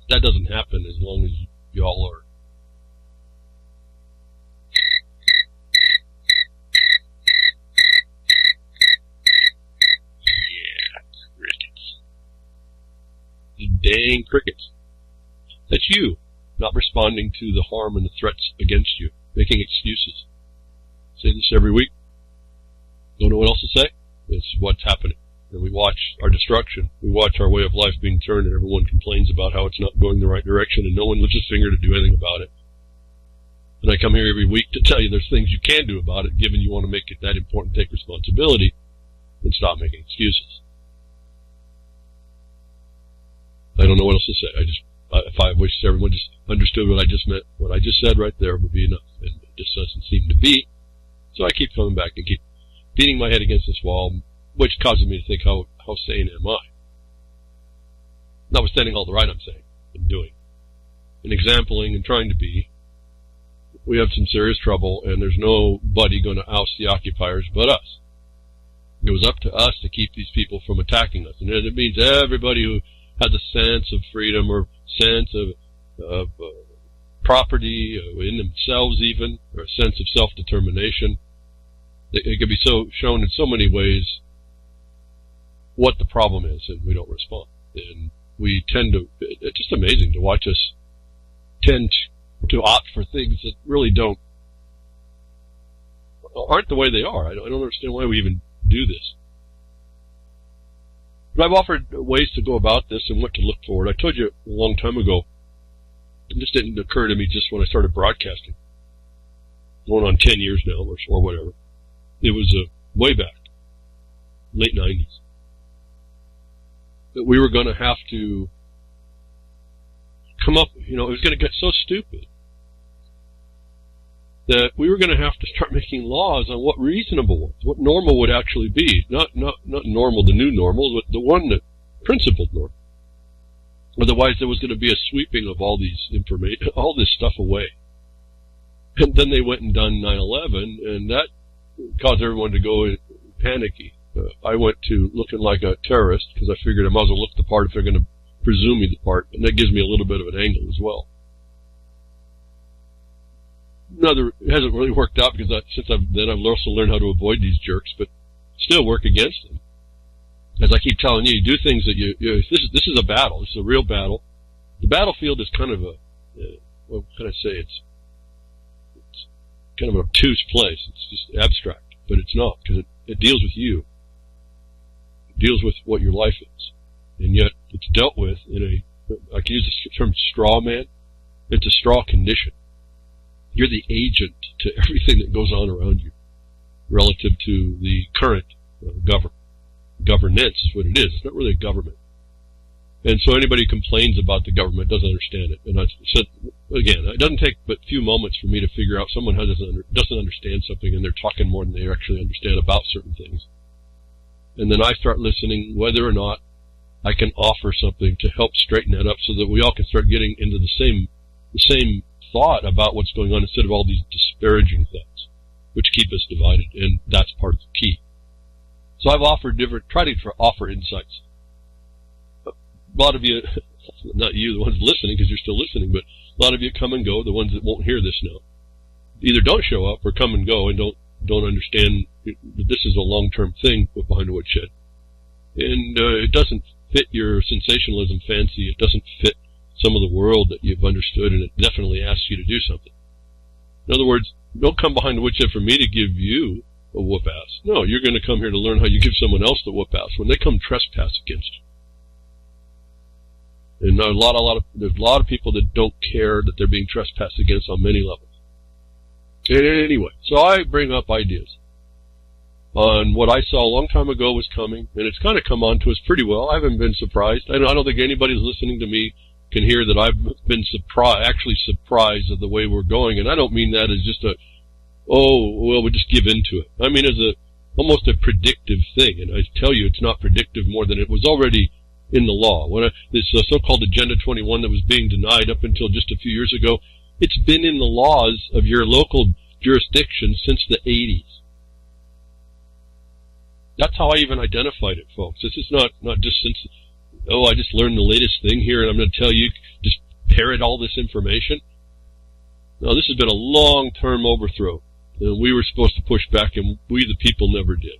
that doesn't happen as long as y'all are. Yeah, crickets. The dang crickets. That's you, not responding to the harm and the threats against you, making excuses. Say this every week. Don't know what else to say. It's what's happening. And we watch our destruction. We watch our way of life being turned, and everyone complains about how it's not going the right direction, and no one lifts a finger to do anything about it. And I come here every week to tell you there's things you can do about it, given you want to make it that important, take responsibility, and stop making excuses. I don't know what else to say. If I wish everyone just understood what I just meant, what I just said right there would be enough, and it just doesn't seem to be. So I keep coming back and keep beating my head against this wall, which causes me to think, how sane am I? Notwithstanding all the right I'm saying and doing, and exampling and trying to be, we have some serious trouble, and there's nobody going to oust the occupiers but us. It was up to us to keep these people from attacking us, and it means everybody who has a sense of freedom or sense of property in themselves even, or a sense of self-determination. It can be so shown in so many ways what the problem is, and we don't respond. And we tend to, it's just amazing to watch us tend to opt for things that really aren't the way they are. I don't understand why we even do this. But I've offered ways to go about this and what to look forward. I told you a long time ago, and this didn't occur to me just when I started broadcasting, going on 10 years now or whatever. It was way back, late 90s, that we were going to have to come up, it was going to get so stupid that we were going to have to start making laws on what reasonable was, what normal would actually be. Not normal, the new normal, but the one that principled normal. Otherwise, there was going to be a sweeping of all this stuff away. And then they went and done 9/11, and that caused everyone to go panicky. I went to looking like a terrorist because I figured I might as well look the part if they're going to presume me the part, and that gives me a little bit of an angle as well. It hasn't really worked out because I've also learned how to avoid these jerks, but still work against them. As I keep telling you, do things that this is a battle. This is a real battle. The battlefield is kind of what can I say? It's kind of an obtuse place. It's just abstract, but it's not, because it deals with you. It deals with what your life is, and yet it's dealt with in I can use the term straw man. It's a straw condition. You're the agent to everything that goes on around you relative to the current governance is what it is. It's not really a government. And so anybody who complains about the government doesn't understand it. And I said, again, it doesn't take but a few moments for me to figure out someone who doesn't understand something, and they're talking more than they actually understand about certain things. And then I start listening whether or not I can offer something to help straighten that up so that we all can start getting into the same thought about what's going on instead of all these disparaging thoughts, which keep us divided, and that's part of the key. So I've tried to offer insights. A lot of you, not you, the ones listening, because you're still listening, but a lot of you come and go, the ones that won't hear this now. Either don't show up or come and go and don't understand that this is a long-term thing behind Woodshed. And it doesn't fit your sensationalism fancy. It doesn't fit some of the world that you've understood, and it definitely asks you to do something. In other words, don't come behind the Woodshed for me to give you a whoop-ass. No, you're going to come here to learn how you give someone else the whoop-ass when they come trespass against you. And there's a lot of people that don't care that they're being trespassed against on many levels. Anyway, so I bring up ideas on what I saw a long time ago was coming, and it's kind of come on to us pretty well. I haven't been surprised. I don't think anybody who's listening to me can hear that I've been actually surprised at the way we're going, and I don't mean that as just we just give into it. I mean as almost a predictive thing, and I tell you it's not predictive more than it was already in the law. This so-called Agenda 21 that was being denied up until just a few years ago, it's been in the laws of your local jurisdiction since the 80s. That's how I even identified it, folks. This is not just since, I just learned the latest thing here, and I'm going to tell you, just parrot all this information. No, this has been a long-term overthrow, and we were supposed to push back, and we, the people, never did.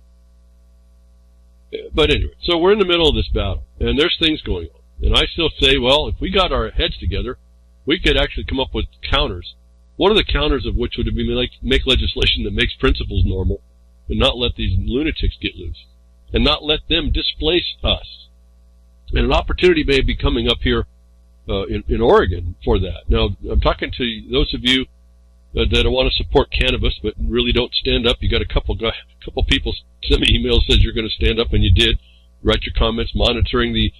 But anyway, so we're in the middle of this battle, and there's things going on. And I still say, well, if we got our heads together, we could actually come up with counters. One of the counters of which would be like make legislation that makes principles normal, and not let these lunatics get loose, and not let them displace us. And an opportunity may be coming up here in Oregon for that. Now, I'm talking to those of you that want to support cannabis but really don't stand up. You got a couple people send me emails says you're going to stand up, and you did. Write your comments, monitoring the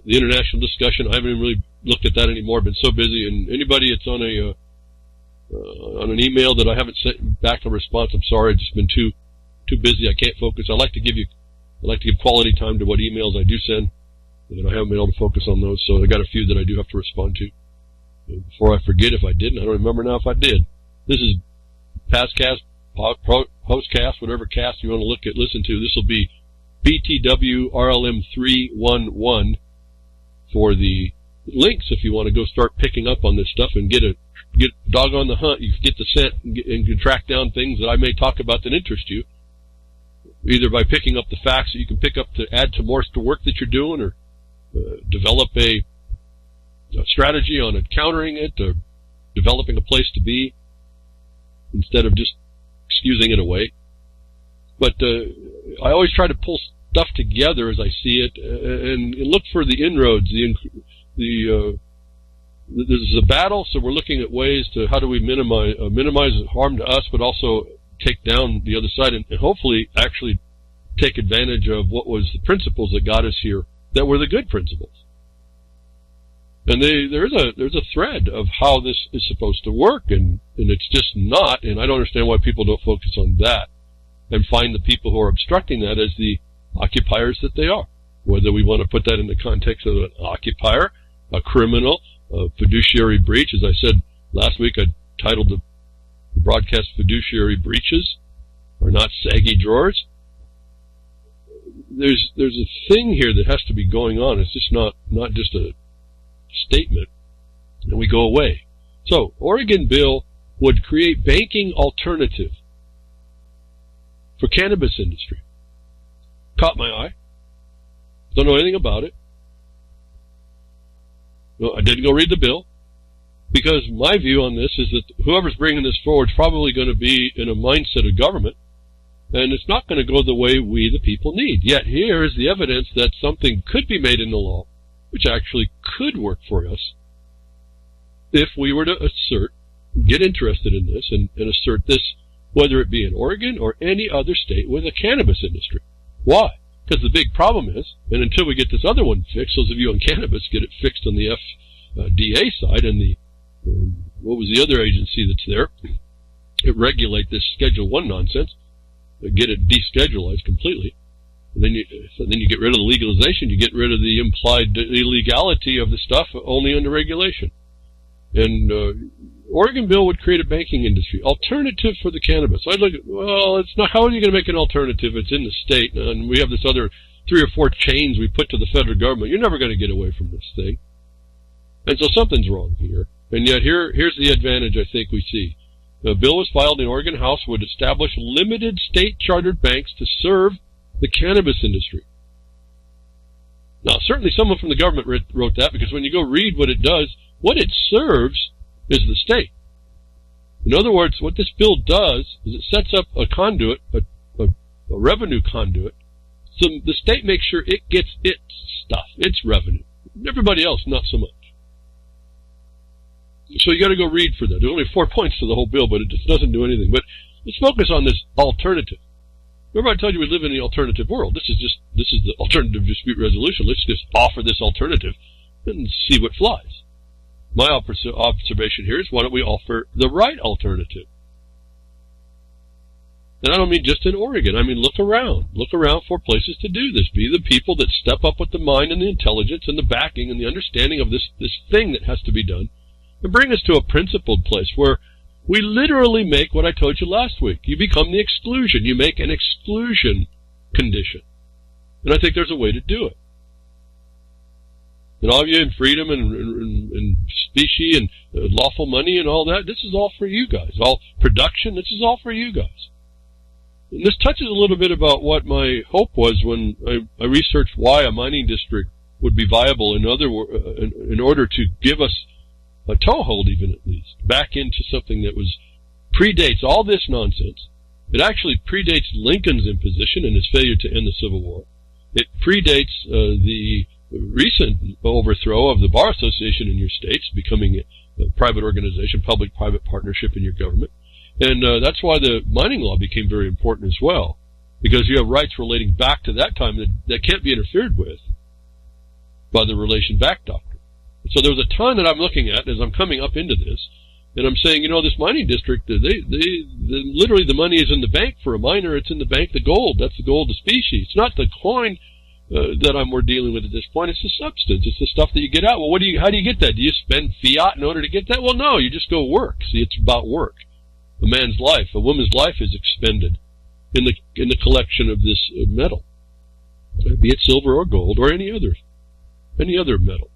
international discussion. I haven't even really looked at that anymore. I've been so busy. And anybody that's on an email that I haven't sent back a response, I'm sorry. I've just been too busy. I can't focus. I like to give quality time to what emails I do send, and I haven't been able to focus on those. So I got a few that I do have to respond to. And before I forget, if I didn't, I don't remember now if I did. This is Pastcast, Postcast, whatever cast you want to listen to. This will be BTW RLM 311 for the links if you want to go start picking up on this stuff and get dog on the hunt. You can get the scent and can track down things that I may talk about that interest you, either by picking up the facts that you can pick up to add to more to work that you're doing, or develop a strategy on countering it, or developing a place to be instead of just excusing it away. But I always try to pull stuff together as I see it, and look for the inroads. This is a battle, so we're looking at ways to how do we minimize harm to us, but also take down the other side, and hopefully actually take advantage of what was the principles that got us here, that were the good principles. And there's a thread of how this is supposed to work, and it's just not, and I don't understand why people don't focus on that and find the people who are obstructing that as the occupiers that they are. Whether we want to put that in the context of an occupier, a criminal, a fiduciary breach. As I said last week, I titled the broadcast "Fiduciary Breaches Are Not Saggy Drawers." There's a thing here that has to be going on. It's just not just a statement, and we go away. So, Oregon bill would create banking alternative for cannabis industry. Caught my eye. Don't know anything about it. No, I didn't go read the bill, because my view on this is that whoever's bringing this forward is probably going to be in a mindset of government, and it's not going to go the way we, the people, need. Yet here is the evidence that something could be made into law, which actually could work for us if we were to get interested in this and assert this, whether it be in Oregon or any other state with a cannabis industry. Why? Because the big problem is, and until we get this other one fixed, those of you on cannabis get it fixed on the FDA side, and the what was the other agency that's there? It regulate this Schedule 1 nonsense, get it deschedulized completely. And then you get rid of the legalization, you get rid of the implied illegality of the stuff only under regulation. And Oregon bill would create a banking industry, alternative for the cannabis. I'd look at, well, it's not, how are you going to make an alternative? It's in the state, and we have this other 3 or 4 chains we put to the federal government. You're never going to get away from this thing. And so something's wrong here. And yet here's the advantage I think we see. The bill was filed in Oregon House, would establish limited state-chartered banks to serve the cannabis industry. Now, certainly someone from the government wrote that, because when you go read what it does, what it serves is the state. In other words, what this bill does is it sets up a conduit, a revenue conduit, so the state makes sure it gets its stuff, its revenue. Everybody else, not so much. So you got to go read for that. There's only 4 points to the whole bill, but it just doesn't do anything. But let's focus on this alternative. Remember I told you we live in the alternative world. This is the alternative dispute resolution. Let's just offer this alternative and see what flies. My observation here is, why don't we offer the right alternative? And I don't mean just in Oregon. I mean look around. Look around for places to do this. Be the people that step up with the mind and the intelligence and the backing and the understanding of this thing that has to be done, and bring us to a principled place where we literally make what I told you last week. You become the exclusion. You make an exclusion condition. And I think there's a way to do it. And all of you in freedom and specie and lawful money and all that, this is all for you guys. All production, this is all for you guys. And this touches a little bit about what my hope was when I researched why a mining district would be viable in order to give us a toehold, even at least, back into something that predates all this nonsense. It actually predates Lincoln's imposition and his failure to end the Civil War. It predates the recent overthrow of the Bar Association in your states, becoming a private organization, public-private partnership in your government. And that's why the mining law became very important as well, because you have rights relating back to that time that can't be interfered with by the relation back doctrine. So there was a ton that I'm looking at as I'm coming up into this, and I'm saying, this mining district, literally the money is in the bank for a miner. It's in the bank, the gold. That's the gold, the specie. It's not the coin that we're dealing with at this point. It's the substance. It's the stuff that you get out. Well, how do you get that? Do you spend fiat in order to get that? Well, no, you just go work. See, it's about work. A man's life, a woman's life is expended in the collection of this metal, be it silver or gold or any other metal.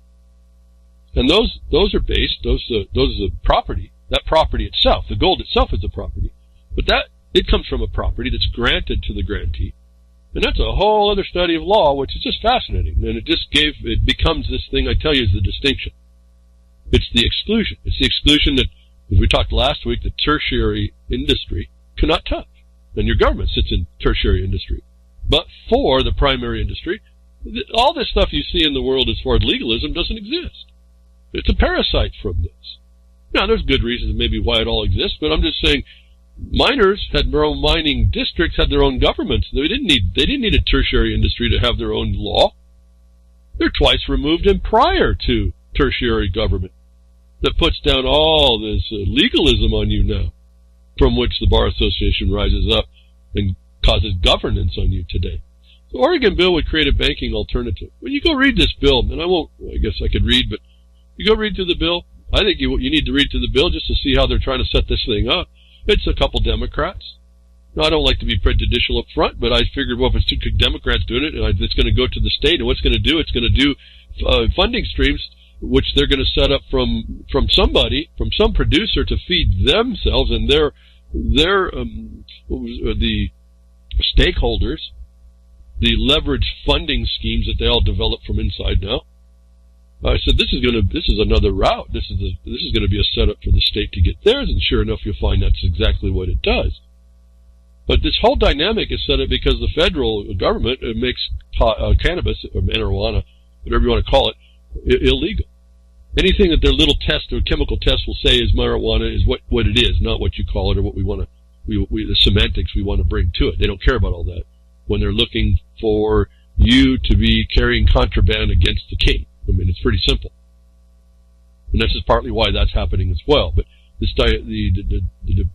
And those are based. Those are the property. That property itself, the gold itself, is a property, but it comes from a property that's granted to the grantee. And that's a whole other study of law, which is just fascinating. And it becomes this thing I tell you is the distinction. It's the exclusion. It's the exclusion that, as we talked last week, the tertiary industry cannot touch. And your government sits in tertiary industry. But for the primary industry, all this stuff you see in the world as far as legalism doesn't exist. It's a parasite from this. Now, there's good reasons maybe why it all exists, but I'm just saying, miners had their own mining districts, had their own governments. They didn't need a tertiary industry to have their own law. They're twice removed and prior to tertiary government that puts down all this legalism on you now, from which the Bar Association rises up and causes governance on you today. The Oregon bill would create a banking alternative. When you go read this bill, and I guess I could read, but you go read through the bill. I think you need to read through the bill just to see how they're trying to set this thing up. It's a couple Democrats. Now, I don't like to be prejudicial up front, but I figured, well, if it's two Democrats doing it, and it's going to go to the state, and what's going to do? It's going to do funding streams, which they're going to set up from somebody, from some producer, to feed themselves and the stakeholders, the leverage funding schemes that they all develop from inside now. I said, this is another route. This is going to be a setup for the state to get theirs, and sure enough, you'll find that's exactly what it does. But this whole dynamic is set up because the federal government makes cannabis, or marijuana, whatever you want to call it, illegal. Anything that their little test or chemical test will say is marijuana is what it is, not what you call it or what we want to, the semantics we want to bring to it. They don't care about all that when they're looking for you to be carrying contraband against the king. I mean, it's pretty simple. And this is partly why that's happening as well. But this the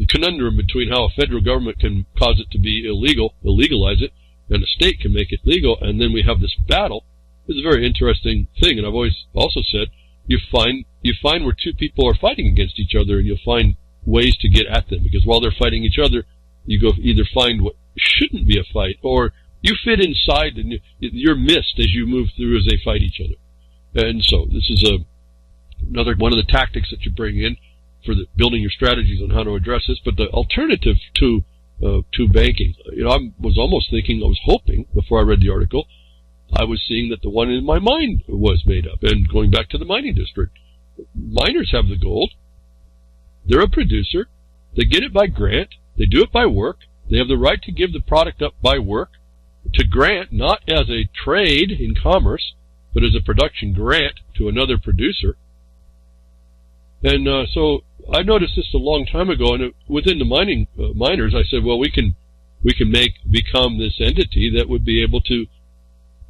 conundrum between how a federal government can cause it to be illegal, illegalize it, and a state can make it legal, and then we have this battle, is a very interesting thing. And I've always also said, you find where two people are fighting against each other, and you'll find ways to get at them, because while they're fighting each other, you go either find what shouldn't be a fight, or you fit inside and you're missed as you move through as they fight each other. And so this is another one of the tactics that you bring in for building your strategies on how to address this. But the alternative to banking, I was almost thinking, I was hoping before I read the article, I was seeing that the one in my mind was made up. And going back to the mining district, miners have the gold. They're a producer. They get it by grant. They do it by work. They have the right to give the product up by work, to grant, not as a trade in commerce, but as a production grant to another producer. And so I noticed this a long time ago, and within the miners, I said, well, we can become this entity that would be able to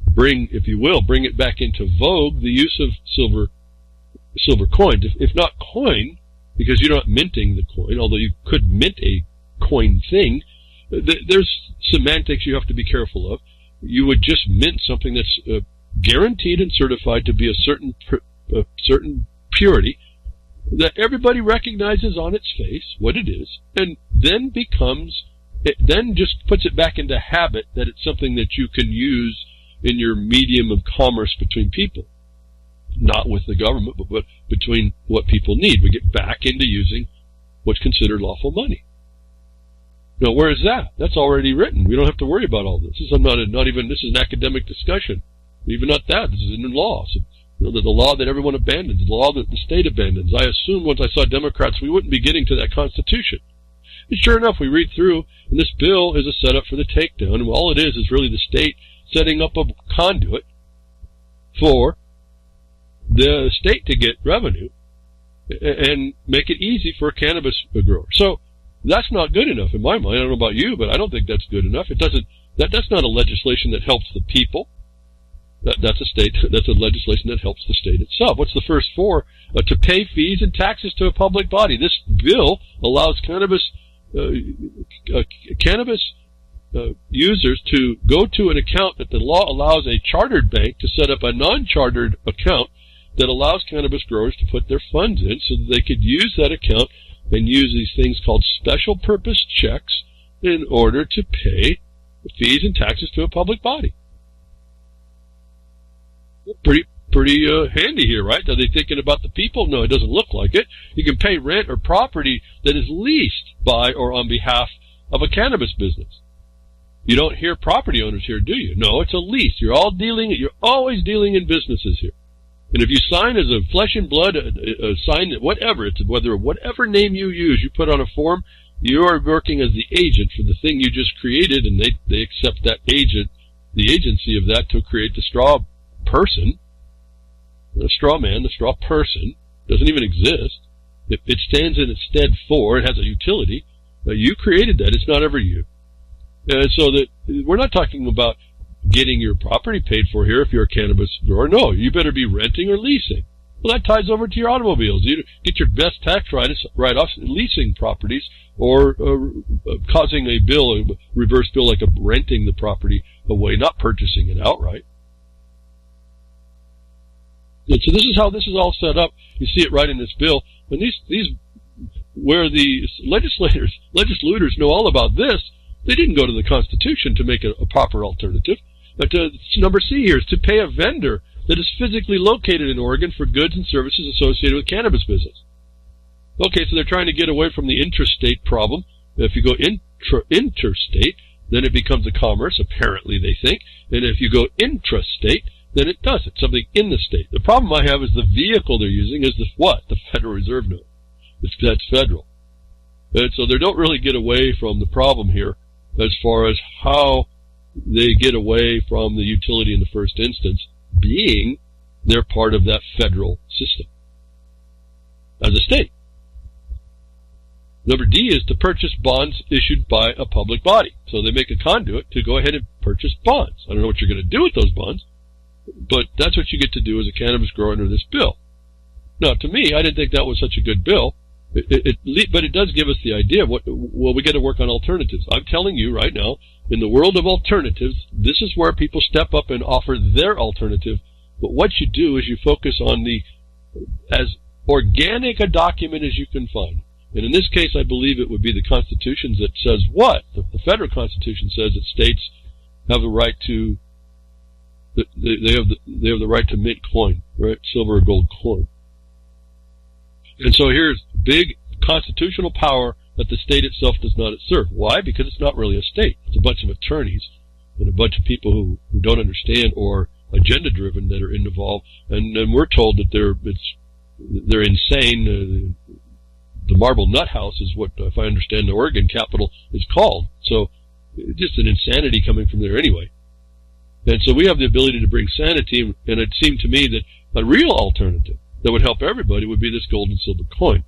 bring, if you will, bring it back into vogue, the use of silver coins, if not coin, because you're not minting the coin, although you could mint a coin thing. There's semantics you have to be careful of. You would just mint something that's guaranteed and certified to be a certain purity that everybody recognizes on its face what it is, and then just puts it back into habit that it's something that you can use in your medium of commerce between people. not with the government, but between what people need. We get back into using what's considered lawful money. Now, where is that? That's already written. We don't have to worry about all this. This is this is an academic discussion. Even not that. This is in law. So, the law that everyone abandons, the law that the state abandons. I assumed once I saw Democrats, we wouldn't be getting to that Constitution. And sure enough, we read through, and this bill is a setup for the takedown. And all it is really the state setting up a conduit for the state to get revenue and make it easy for a cannabis grower. So that's not good enough in my mind. I don't know about you, but I don't think that's good enough. That's not a legislation that helps the people. That's a legislation that helps the state itself. What's the first four? To pay fees and taxes to a public body. This bill allows cannabis users to go to an account that the law allows a chartered bank to set up a non-chartered account that allows cannabis growers to put their funds in so that they could use that account and use these things called special purpose checks in order to pay fees and taxes to a public body. Pretty handy here, right? Are they thinking about the people? No, it doesn't look like it. You can pay rent or property that is leased by or on behalf of a cannabis business. You don't hear property owners here, do you? No, it's a lease. You're always dealing in businesses here. And if you sign as a flesh and blood, sign whatever, whatever name you use, you put on a form, you are working as the agent for the thing you just created, and they accept that agent, the agency of that to create the straw person, the straw man, the straw person, doesn't even exist. It stands in its stead for, it has a utility. You created that, it's not ever you. And so that we're not talking about getting your property paid for here if you're a cannabis grower. No, you better be renting or leasing. Well, that ties over to your automobiles. You get your best tax write-offs leasing properties or causing a reverse bill like renting the property away, not purchasing it outright. And so this is how this is all set up. You see it right in this bill. And these where the legislators know all about this, they didn't go to the Constitution to make a proper alternative. But number C here is to pay a vendor that is physically located in Oregon for goods and services associated with cannabis business. Okay, so they're trying to get away from the intrastate problem. If you go interstate, then it becomes a commerce, apparently they think. And if you go intrastate, then it does. It's something in the state. The problem I have is the vehicle they're using is the Federal Reserve note. That's federal. And so they don't really get away from the problem here as far as how they get away from the utility in the first instance, being they're part of that federal system as a state. Number D is to purchase bonds issued by a public body. So they make a conduit to go ahead and purchase bonds. I don't know what you're going to do with those bonds, but that's what you get to do as a cannabis grower under this bill. Now, to me, I didn't think that was such a good bill, but it does give us the idea of we got to work on alternatives. I'm telling you right now, in the world of alternatives, this is where people step up and offer their alternative. But what you do is you focus on as organic a document as you can find. And in this case, I believe it would be the Constitution that says what? The federal Constitution says that states have the right to they have the right to mint coin, right? Silver or gold coin. And so here's big constitutional power that the state itself does not assert. Why? Because it's not really a state. It's a bunch of attorneys and a bunch of people who don't understand or agenda-driven that are involved. And we're told that they're insane. The Marble Nut House is what, if I understand, the Oregon Capitol is called. So just an insanity coming from there anyway. And so we have the ability to bring sanity, and it seemed to me that a real alternative that would help everybody would be this gold and silver coin.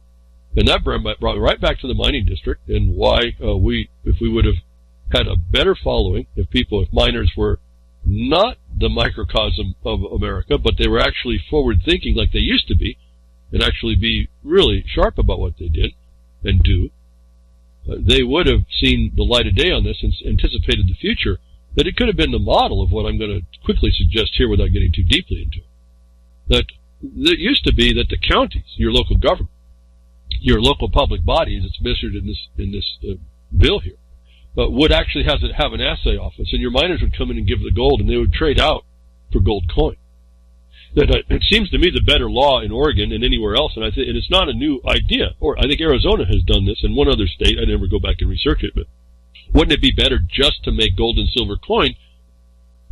And that brought me right back to the mining district and why if we would have had a better following, if miners were not the microcosm of America, but they were actually forward-thinking like they used to be, and actually be really sharp about what they did and do, they would have seen the light of day on this and anticipated the future, that it could have been the model of what I'm going to quickly suggest here without getting too deeply into it. That it used to be that the counties, your local government, your local public bodies, it's measured in this bill here, would actually have an assay office, and your miners would come in and give the gold, and they would trade out for gold coin. that it seems to me the better law in Oregon and anywhere else, and it's not a new idea. Or I think Arizona has done this, and one other state. I never go back and research it, but wouldn't it be better just to make gold and silver coin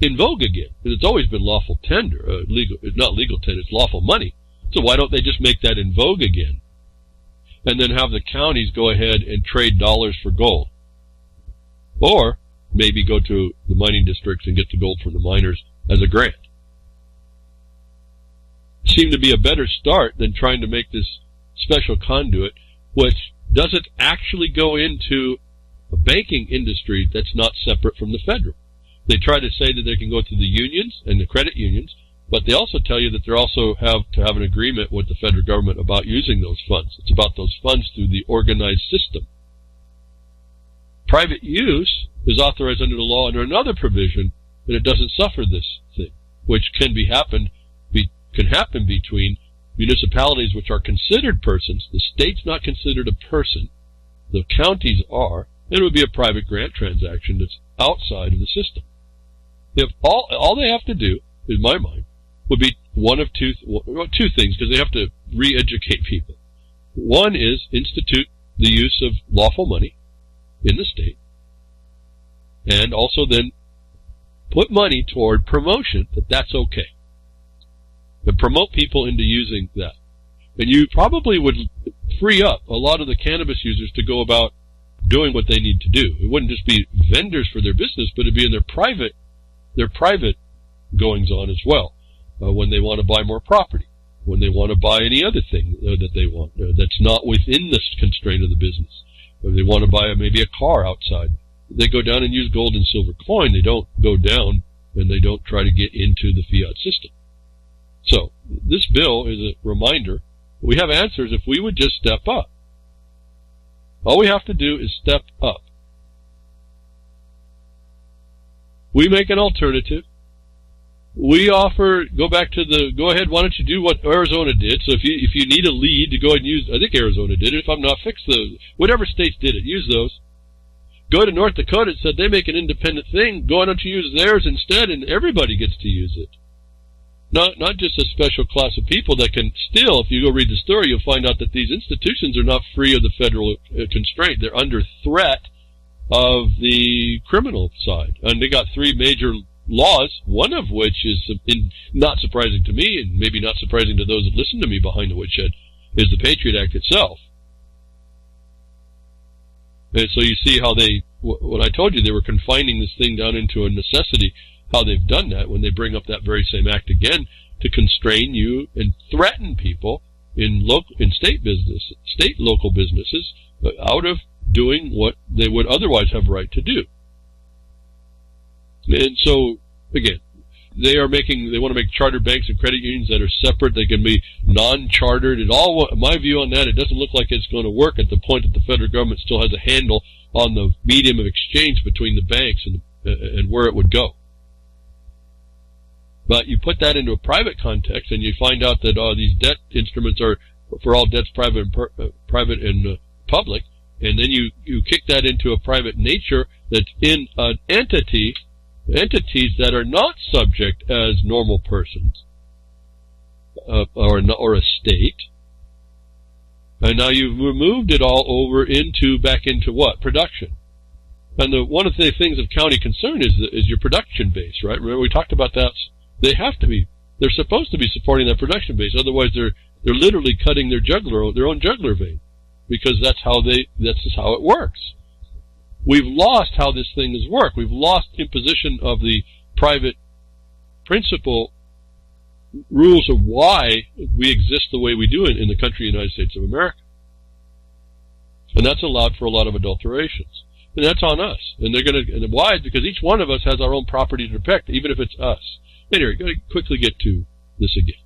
in vogue again? Because it's always been lawful tender, it's not legal tender, it's lawful money. So why don't they just make that in vogue again, and then have the counties go ahead and trade dollars for gold, or maybe go to the mining districts and get the gold from the miners as a grant? Seem to be a better start than trying to make this special conduit, which doesn't actually go into a banking industry that's not separate from the federal. They try to say that they can go to the unions and the credit unions, but they also tell you that they also have to have an agreement with the federal government about using those funds. It's about those funds through the organized system. Private use is authorized under the law under another provision, and it doesn't suffer this thing, which can happen between municipalities which are considered persons. The state's not considered a person. The counties are. And it would be a private grant transaction that's outside of the system. If all they have to do, in my mind, would be one of two things, because they have to re-educate people. One is institute the use of lawful money in the state, and also then put money toward promotion that that's okay, and promote people into using that. And you probably would free up a lot of the cannabis users to go about doing what they need to do. It wouldn't just be vendors for their business, but it'd be in their private goings on as well. When they want to buy more property, when they want to buy any other thing that they want that's not within the constraint of the business. If they want to buy maybe a car outside, they go down and use gold and silver coin. They don't go down and they don't try to get into the fiat system. So this bill is a reminder. We have answers if we would just step up. All we have to do is step up. We make an alternative. We offer, go ahead, why don't you do what Arizona did? So if you need a lead to go ahead and use, I think Arizona did it. If I'm not, fix whatever states did it, use those. Go to North Dakota and said they make an independent thing. Why don't you use theirs instead, and everybody gets to use it. Not just a special class of people that can still, if you go read the story, you'll find out that these institutions are not free of the federal constraint. They're under threat of the criminal side. And they got three major laws, one of which is not surprising to me, and maybe not surprising to those that listen to me behind the woodshed, is the Patriot Act itself. And so you see how what I told you, they were confining this thing down into a necessity, how they've done that when they bring up that very same act again to constrain you and threaten people in local businesses out of doing what they would otherwise have right to do. And so, again, they want to make charter banks and credit unions that are separate. They can be non-chartered. My view on that, it doesn't look like it's going to work at the point that the federal government still has a handle on the medium of exchange between the banks and where it would go. But you put that into a private context, and you find out that these debt instruments are for all debts private and public, and then you kick that into a private nature that's in an entities that are not subject as normal persons or a state. And now you've removed it all back into what? Production. And one of the things of county concern is your production base, right? Remember we talked about that. They're supposed to be supporting that production base. Otherwise, they're literally cutting their own jugular vein, because that's just how it works. We've lost how this thing has worked. We've lost imposition of the private principle rules of why we exist the way we do in the country, United States of America. And that's allowed for a lot of adulterations. And that's on us. And why? Because each one of us has our own property to protect, even if it's us. Anyway, got to quickly get to this again.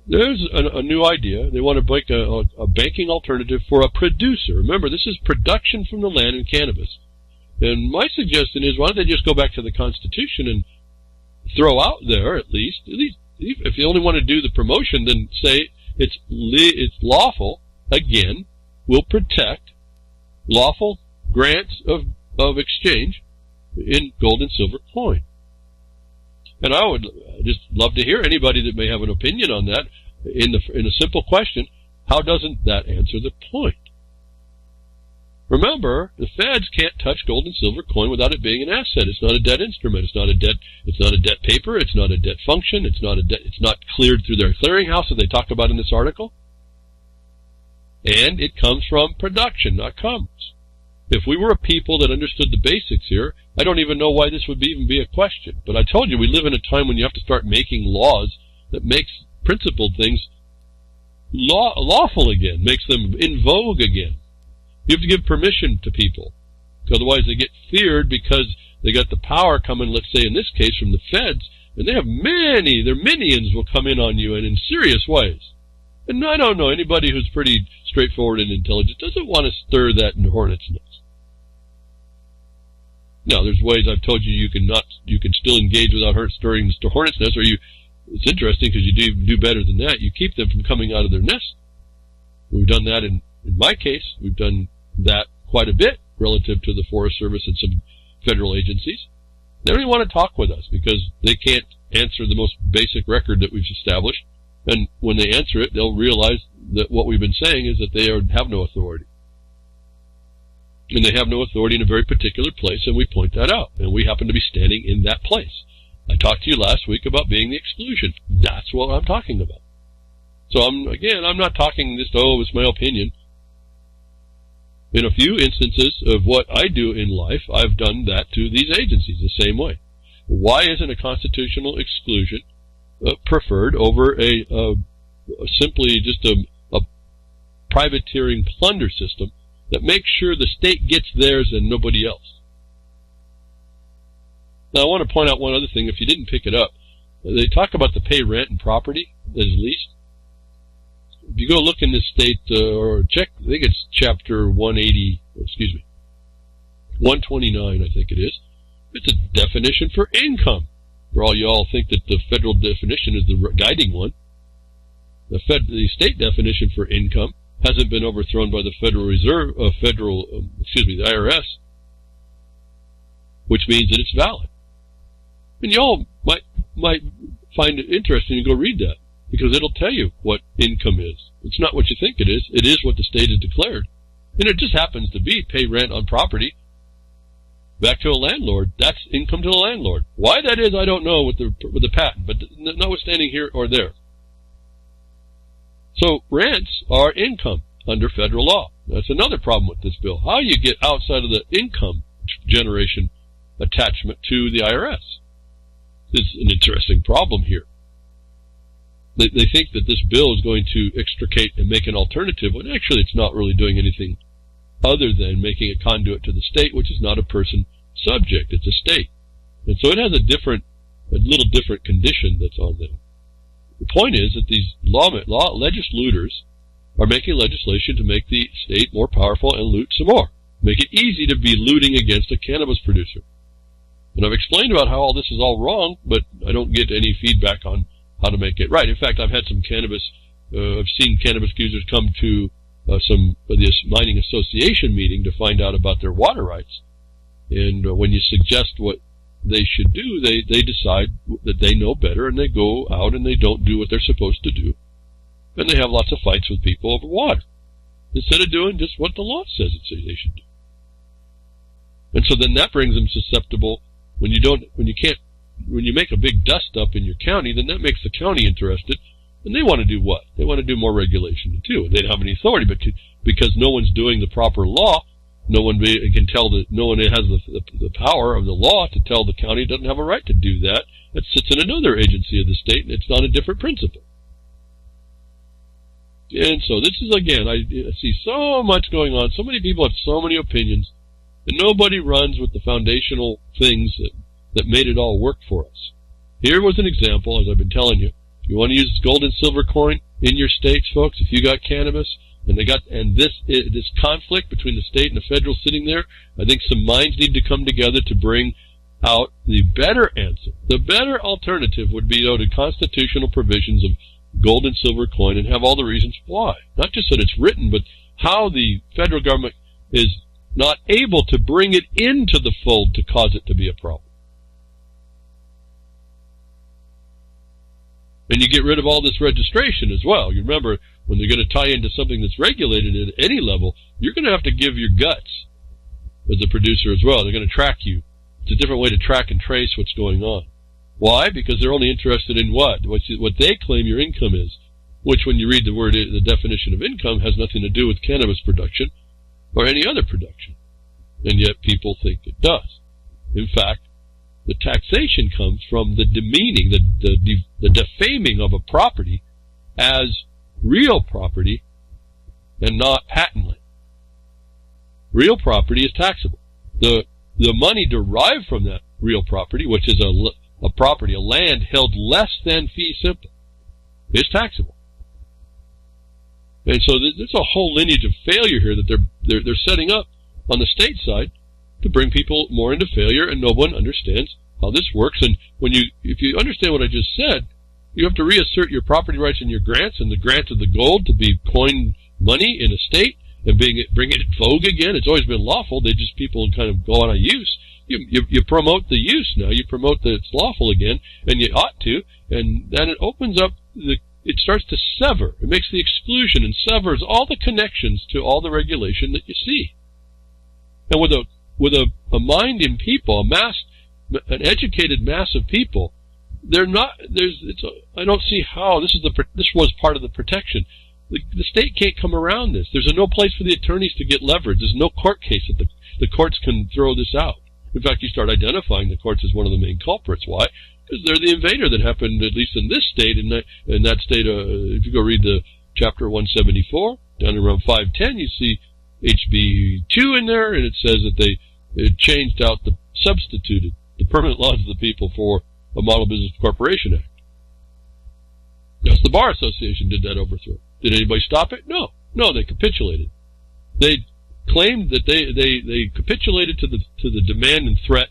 There's a new idea. They want to make a banking alternative for a producer. Remember, this is production from the land in cannabis. And my suggestion is, why don't they just go back to the Constitution and throw out there, at least, if you only want to do the promotion, then say it's lawful, again, will protect lawful grants of exchange in gold and silver coin. And I would just love to hear anybody that may have an opinion on that in a simple question. How doesn't that answer the point? Remember, the feds can't touch gold and silver coin without it being an asset. It's not a debt instrument. It's not a debt paper. It's not a debt function. It's not cleared through their clearinghouse that they talk about in this article. And it comes from production, not commerce. If we were a people that understood the basics here, I don't even know why this would even be a question. But I told you, we live in a time when you have to start making laws that makes principled things lawful again, makes them in vogue again. You have to give permission to people. Otherwise they get feared because they got the power coming, let's say in this case, from the feds, and they have their minions will come in on you and in serious ways. And I don't know, anybody who's pretty straightforward and intelligent doesn't want to stir that in the hornet's nest. Now, there's ways I've told you you can still engage without stirring the hornet's nest, or it's interesting because you do better than that. You keep them from coming out of their nest. We've done that in my case. We've done that quite a bit relative to the Forest Service and some federal agencies. They don't even want to talk with us because they can't answer the most basic record that we've established. And when they answer it, they'll realize that what we've been saying is that they have no authority. And they have no authority in a very particular place, and we point that out. And we happen to be standing in that place. I talked to you last week about being the exclusion. That's what I'm talking about. So I'm not talking this, it's my opinion. In a few instances of what I do in life, I've done that to these agencies the same way. Why isn't a constitutional exclusion preferred over simply just a privateering plunder system that makes sure the state gets theirs and nobody else? Now, I want to point out one other thing. If you didn't pick it up, they talk about the pay rent and property as leased. If you go look in this state, or check, I think it's chapter 129, I think it is. It's a definition for income. For all you all think that the federal definition is the guiding one. The state definition for income hasn't been overthrown by the Federal Reserve, the IRS, which means that it's valid. And y'all might find it interesting to go read that, because it'll tell you what income is. It's not what you think it is. It is what the state has declared. And it just happens to be pay rent on property back to a landlord. That's income to the landlord. Why that is, I don't know with the patent, but notwithstanding here or there. So rents are income under federal law. That's another problem with this bill. How you get outside of the income generation attachment to the IRS is an interesting problem here. They think that this bill is going to extricate and make an alternative, when actually it's not really doing anything other than making a conduit to the state, which is not a person subject, it's a state. And so it has a little different condition that's on there. The point is that these legislators are making legislation to make the state more powerful and loot some more. Make it easy to be looting against a cannabis producer. And I've explained about how all this is all wrong, but I don't get any feedback on how to make it right. In fact, I've had some I've seen cannabis users come to this mining association meeting to find out about their water rights. And when you suggest what they should do, they decide that they know better, and they go out and they don't do what they're supposed to do. And they have lots of fights with people over water, instead of doing just what the law says they should do. And so then that brings them susceptible. When you make a big dust up in your county, then that makes the county interested, and they want to do what? They want to do more regulation too. They don't have any authority, but because no one's doing the proper law, no one can tell that no one has the power of the law to tell the county it doesn't have a right to do that. That sits in another agency of the state, and it's on a different principle. And so this is, again, I see so much going on. So many people have so many opinions, and nobody runs with the foundational things that made it all work for us. Here was an example, as I've been telling you. If you want to use gold and silver coin in your states, folks, if you got cannabis, and this conflict between the state and the federal sitting there, I think some minds need to come together to bring out the better answer. The better alternative would be, though, to constitutional provisions of gold and silver coin, and have all the reasons why. Not just that it's written, but how the federal government is not able to bring it into the fold to cause it to be a problem. And you get rid of all this registration as well. You remember, when they're going to tie into something that's regulated at any level, you're going to have to give your guts as a producer as well. They're going to track you. It's a different way to track and trace what's going on. Why? Because they're only interested in what they claim your income is, which when you read the definition of income has nothing to do with cannabis production or any other production. And yet people think it does. In fact, the taxation comes from the demeaning, the defaming of a property as real property and not patent land. Real property is taxable. The money derived from that real property, which is a property, a land held less than fee simple, is taxable. And so there's a whole lineage of failure here that they're setting up on the state side to bring people more into failure, and no one understands how this works. And if you understand what I just said, you have to reassert your property rights and your grants, and the grant of the gold to be coined money in a state and bring it vogue again. It's always been lawful. People kind of go out of use. You promote the use now. You promote that it's lawful again, and you ought to, and then it opens up it starts to sever. It makes the exclusion and severs all the connections to all the regulation that you see. And with a mind in people, an educated mass of people, I don't see how this was part of the protection. The state can't come around this. There's no place for the attorneys to get leverage. There's no court case that the courts can throw this out. In fact, you start identifying the courts as one of the main culprits. Why? Because they're the invader that happened, at least in this state. In that state, if you go read the chapter 174, down around 510, you see HB 2 in there, and it says that they changed out substituted the Permanent Laws of the People for a Model Business Corporation Act. Yes, the Bar Association did that overthrow. Did anybody stop it? No. No, they capitulated. They claimed that they capitulated to the demand and threat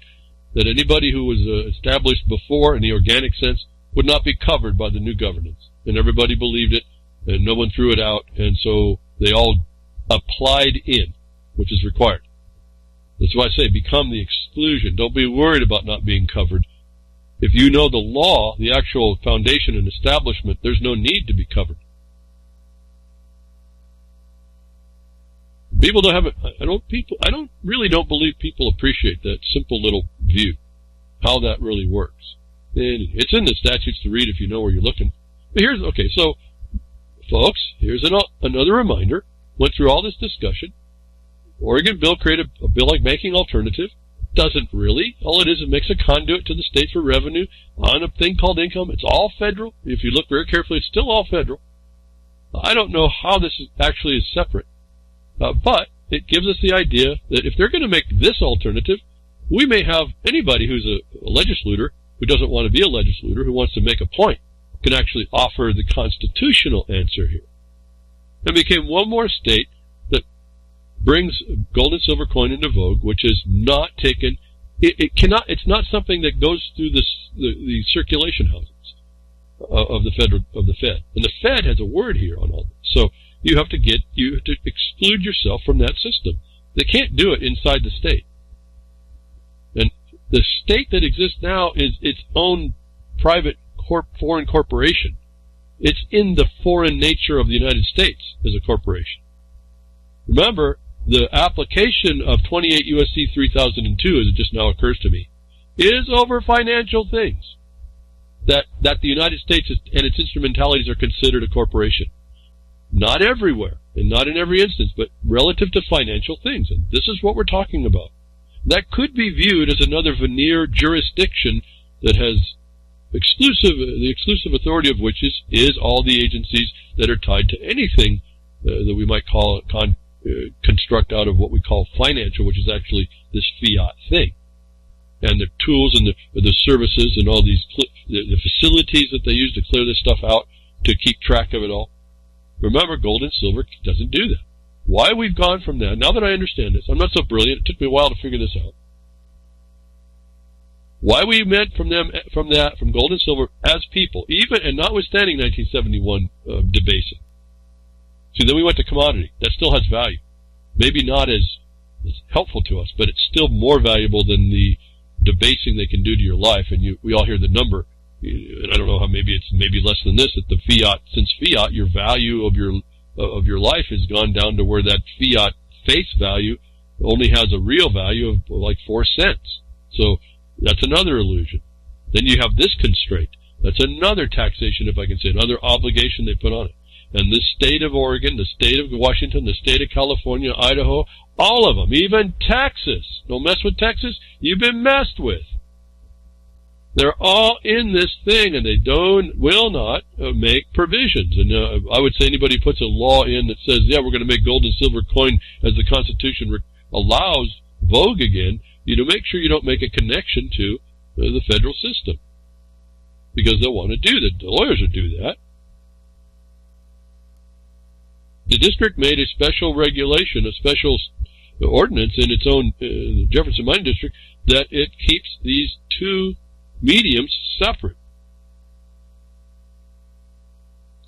that anybody who was established before in the organic sense would not be covered by the new governance. And everybody believed it, and no one threw it out, and so they all applied in, which is required. That's why I say become the exclusion. Don't be worried about not being covered. If you know the law, the actual foundation and establishment, there's no need to be covered. People don't have it. I don't believe people appreciate that simple little view, how that really works. And it's in the statutes to read if you know where you're looking. But so folks, here's another reminder. Went through all this discussion. Oregon bill created a bill like banking alternative. Doesn't really. All it is, it makes a conduit to the state for revenue on a thing called income. It's all federal. If you look very carefully, it's still all federal. I don't know how this actually is separate. But it gives us the idea that if they're going to make this alternative, we may have anybody who's a legislator who doesn't want to be a legislator, who wants to make a point, can actually offer the constitutional answer here. And became one more state that brings gold and silver coin into vogue, which is not taken. It's not something that goes through the circulation houses of the Fed. And the Fed has a word here on all this. So you have to exclude yourself from that system. They can't do it inside the state. And the state that exists now is its own private foreign corporation. It's in the foreign nature of the United States as a corporation. Remember, the application of 28 U.S.C. 3002, as it just now occurs to me, is over financial things. That the United States and its instrumentalities are considered a corporation. Not everywhere, and not in every instance, but relative to financial things. And this is what we're talking about. That could be viewed as another veneer jurisdiction that has the exclusive authority of which is all the agencies that are tied to anything that we might call construct out of what we call financial, which is actually this fiat thing. And the tools and the services and all these the facilities that they use to clear this stuff out to keep track of it all. Remember, gold and silver doesn't do that. Why we've gone from that, now that I understand this, I'm not so brilliant, it took me a while to figure this out. Why we went from gold and silver as people, even and notwithstanding 1971 debasing. See, then we went to commodity. That still has value. Maybe not as helpful to us, but it's still more valuable than the debasing they can do to your life. And we all hear the number, and I don't know how, maybe it's less than this, that the fiat, since fiat, your value of your life has gone down to where that fiat face value only has a real value of like 4 cents. So that's another illusion. Then you have this constraint. That's another taxation, if I can say, another obligation they put on it. And the state of Oregon, the state of Washington, the state of California, Idaho, all of them, even Texas. Don't mess with Texas. You've been messed with. They're all in this thing, and they will not make provisions. And I would say anybody puts a law in that says, yeah, we're going to make gold and silver coin as the Constitution allows vogue again, make sure you don't make a connection to the federal system. Because they'll want to do that. The lawyers will do that. The district made a special regulation, a special ordinance in its own Jefferson Mining District, that it keeps these two mediums separate.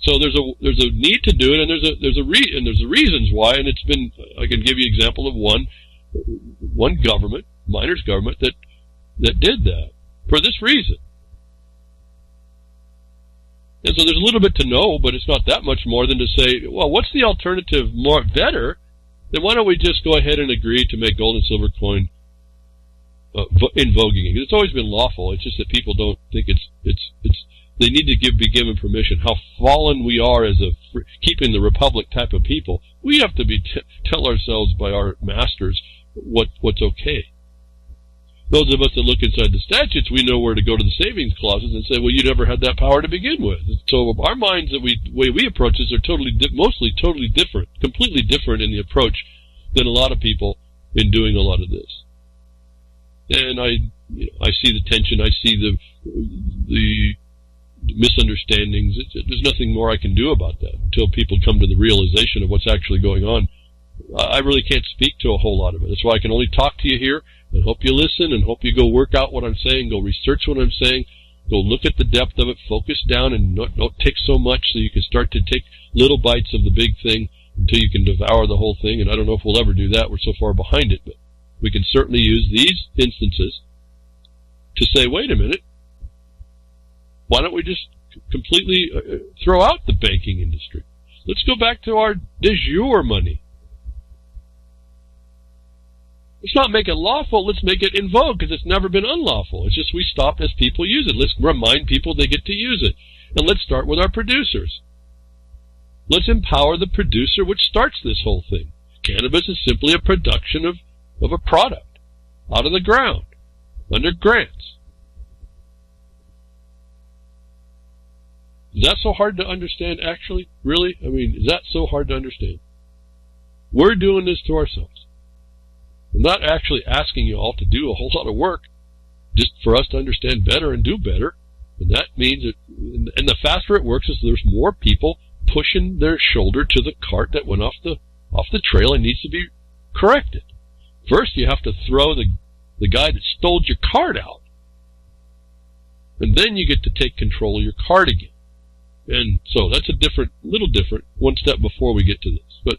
So there's a need to do it, and there's reasons why, and it's been, I can give you an example of one government, miners government, that did that for this reason. And so there's a little bit to know, but it's not that much more than to say, well, what's the alternative better? Then why don't we just go ahead and agree to make gold and silver coin in voguing? It's always been lawful. It's just that people don't think they need to be given permission. How fallen we are as keeping the republic type of people. We have to tell ourselves by our masters what's okay. Those of us that look inside the statutes, we know where to go to the savings clauses and say, well, you never had that power to begin with. So our minds, the way we approach this are mostly totally different, completely different in the approach than a lot of people in doing a lot of this. And I see the tension, I see the misunderstandings. There's nothing more I can do about that until people come to the realization of what's actually going on. I really can't speak to a whole lot of it. That's why I can only talk to you here and hope you listen and hope you go work out what I'm saying, go research what I'm saying, go look at the depth of it, focus down and don't take so much so you can start to take little bites of the big thing until you can devour the whole thing. And I don't know if we'll ever do that. We're so far behind it, but we can certainly use these instances to say, wait a minute, why don't we just completely throw out the banking industry? Let's go back to our de jure money. Let's not make it lawful, let's make it in vogue, because it's never been unlawful. It's just we stop as people use it. Let's remind people they get to use it. And let's start with our producers. Let's empower the producer, which starts this whole thing. Cannabis is simply a production of a product out of the ground, under grants. Is that so hard to understand, actually? Really? I mean, is that so hard to understand? We're doing this to ourselves. I'm not actually asking you all to do a whole lot of work, just for us to understand better and do better. And that means that, and the faster it works is there's more people pushing their shoulder to the cart that went off the trail and needs to be corrected. First, you have to throw the guy that stole your cart out. And then you get to take control of your cart again. And so that's little different, one step before we get to this. But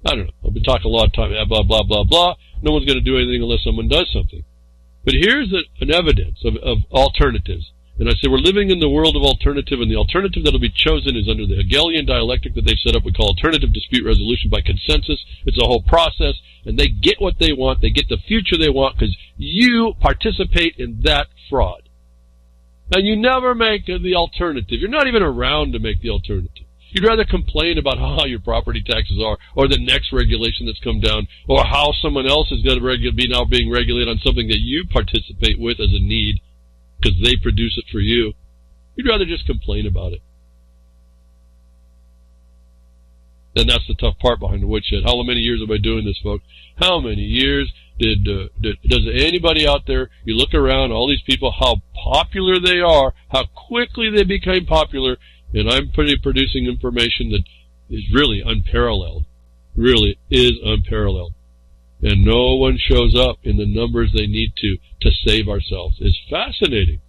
I don't know. I've been talking a lot of time, blah, blah, blah, blah. No one's going to do anything unless someone does something. But here's an evidence of alternatives. And I say we're living in the world of alternative, and the alternative that will be chosen is under the Hegelian dialectic that they've set up. We call alternative dispute resolution by consensus. It's a whole process, and they get what they want. They get the future they want because you participate in that fraud. And you never make the alternative. You're not even around to make the alternative. You'd rather complain about how your property taxes are, or the next regulation that's come down, or how someone else is going to be now being regulated on something that you participate with as a need because they produce it for you. You'd rather just complain about it. And that's the tough part behind the Woodshed. How many years have I doing this, folks? How many years does anybody out there, you look around, all these people, how popular they are, how quickly they became popular, and I'm producing information that is really unparalleled. Really is unparalleled. And no one shows up in the numbers they need to save ourselves. It's fascinating.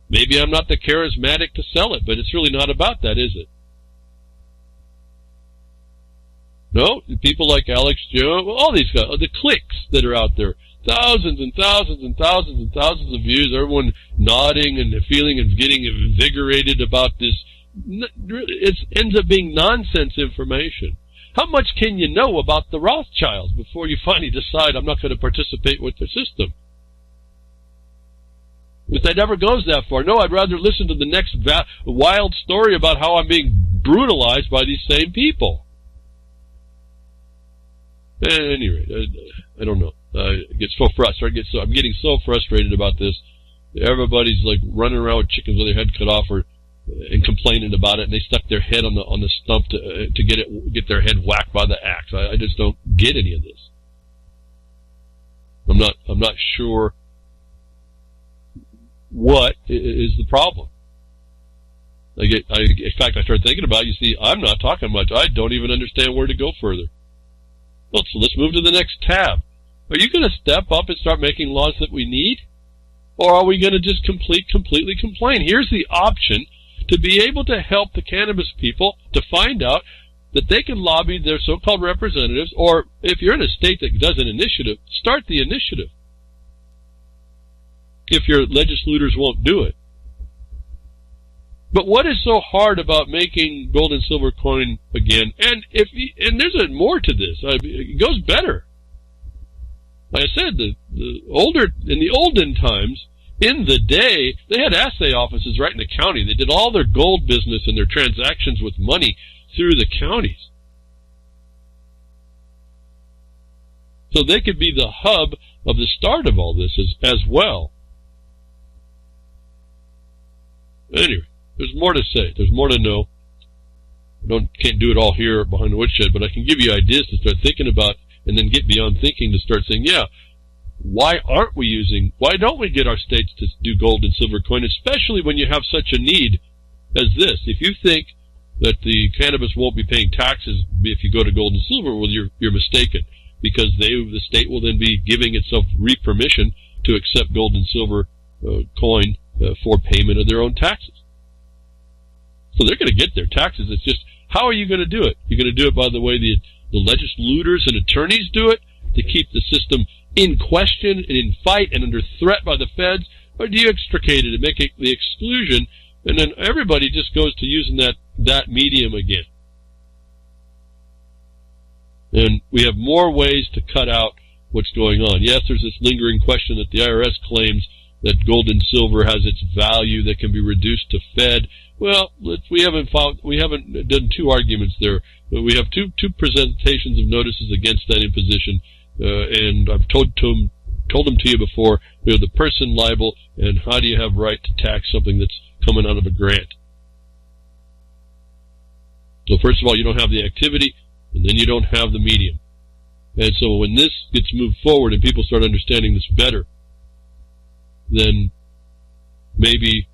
Maybe I'm not the charismatic to sell it, but it's really not about that, is it? No, people like Alex Jones, all these guys, the cliques that are out there, thousands and thousands and thousands and thousands of views, everyone nodding and feeling and getting invigorated about this. It ends up being nonsense information. How much can you know about the Rothschilds before you finally decide I'm not going to participate with the system? If that ever goes that far, no, I'd rather listen to the next wild story about how I'm being brutalized by these same people. At any rate, I don't know. I get so frustrated. I'm getting so frustrated about this. Everybody's like running around with chickens with their head cut off, and complaining about it, and they stuck their head on the stump to get their head whacked by the axe. I just don't get any of this. I'm not sure what is the problem. In fact, I started thinking about it. You see, I'm not talking much. I don't even understand where to go further. Well, so let's move to the next tab. Are you going to step up and start making laws that we need? Or are we going to just completely complain? Here's the option to be able to help the cannabis people to find out that they can lobby their so-called representatives, or if you're in a state that does an initiative, start the initiative. If your legislators won't do it. But what is so hard about making gold and silver coin again? And there's more to this. It goes better. Like I said, in the olden times, in the day, they had assay offices right in the county. They did all their gold business and their transactions with money through the counties. So they could be the hub of the start of all this as well. Anyway, there's more to say. There's more to know. Can't do it all here behind the woodshed, but I can give you ideas to start thinking about, and then get beyond thinking to start saying, yeah, why don't we get our states to do gold and silver coin, especially when you have such a need as this? If you think that the cannabis won't be paying taxes if you go to gold and silver, well, you're mistaken, because the state will then be giving itself permission to accept gold and silver coin for payment of their own taxes. So they're going to get their taxes. It's just, how are you going to do it? You're going to do it by the way the legislators and attorneys do it, to keep the system in question and in fight and under threat by the feds, or do you extricate it and make it the exclusion, and then everybody just goes to using that medium again? And we have more ways to cut out what's going on. Yes, there's this lingering question that the IRS claims that gold and silver has its value that can be reduced to Fed. Well, we haven't done two arguments there. We have two presentations of notices against that imposition, and I've told them to you before. The person liable, and how do you have right to tax something that's coming out of a grant? So first of all, you don't have the activity, and then you don't have the medium. And so when this gets moved forward and people start understanding this better, then maybe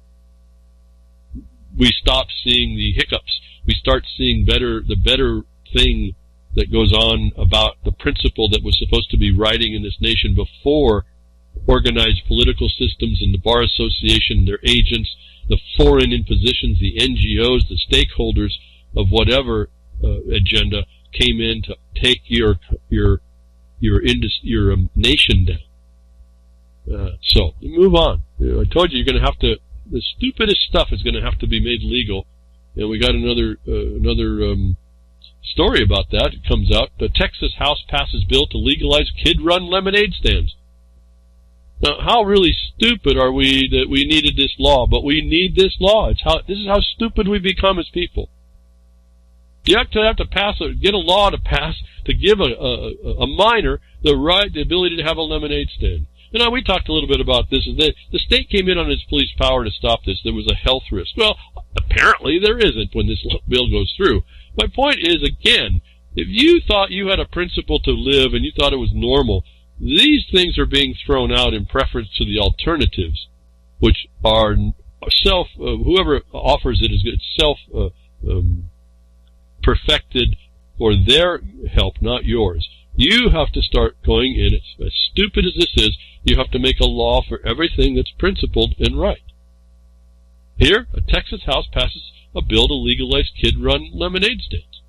we stop seeing the hiccups. We start seeing the better thing that goes on about the principle that was supposed to be riding in this nation before organized political systems and the Bar Association, their agents, the foreign impositions, the NGOs, the stakeholders of whatever agenda came in to take your nation down. So move on. I told you, you're going to have to. The stupidest stuff is going to have to be made legal, and we got another story about that. It comes out. The Texas House passes bill to legalize kid-run lemonade stands. Now, how really stupid are we that we needed this law? But we need this law. This is how stupid we become as people. You have to get a law to pass to give a minor the ability to have a lemonade stand. You know, we talked a little bit about this. The state came in on its police power to stop this. There was a health risk. Well, apparently there isn't when this bill goes through. My point is, again, if you thought you had a principle to live and you thought it was normal, these things are being thrown out in preference to the alternatives, which are whoever offers it is perfected for their help, not yours. You have to start going in. It's as stupid as this is. You have to make a law for everything that's principled and right. Here, a Texas House passes a bill to legalize kid-run lemonade stands.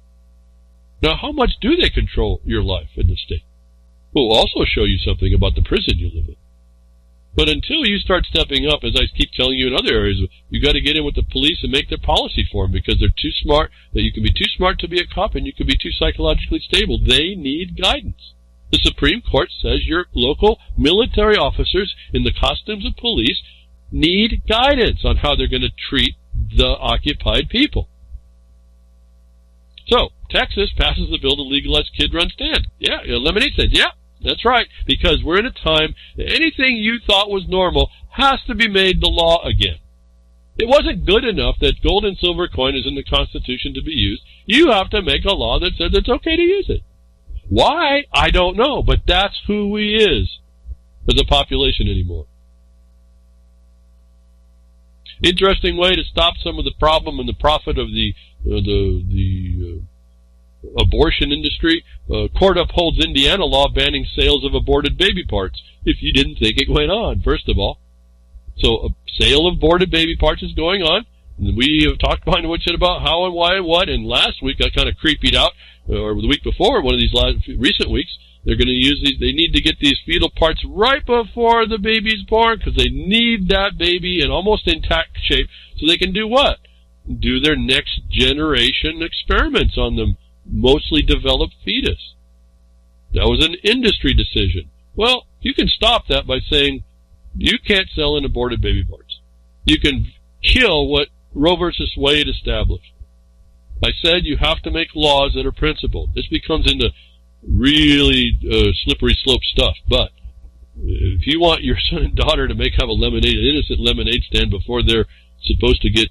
Now, how much do they control your life in the state? will also show you something about the prison you live in. But until you start stepping up, as I keep telling you in other areas, you got to get in with the police and make their policy for them, because they're too smart. That you can be too smart to be a cop, and you can be too psychologically stable. They need guidance. The Supreme Court says your local military officers in the costumes of police need guidance on how they're going to treat the occupied people. So, Texas passes the bill to legalize kid-run stand. Yeah, eliminate stand. Yeah, that's right, because we're in a time that anything you thought was normal has to be made the law again. It wasn't good enough that gold and silver coin is in the Constitution to be used. You have to make a law that says it's okay to use it. Why? I don't know, but that's who we is as a population anymore. Interesting way to stop some of the problem and the profit of the abortion industry. Court upholds Indiana law banning sales of aborted baby parts. If you didn't think it went on, first of all. So a sale of aborted baby parts is going on. And we have talked behind the woodshed about how and why and what. And last week I kind of creepied out, or the week before, one of these recent weeks, they're going to use these. They need to get these fetal parts right before the baby's born, because they need that baby in almost intact shape so they can do what? Do their next generation experiments on the mostly developed fetus. That was an industry decision. Well, you can stop that by saying you can't sell in aborted baby parts. You can kill what Roe versus Wade established. I said you have to make laws that are principled. This becomes into really slippery slope stuff, but if you want your son and daughter to have an innocent lemonade stand before they're supposed to get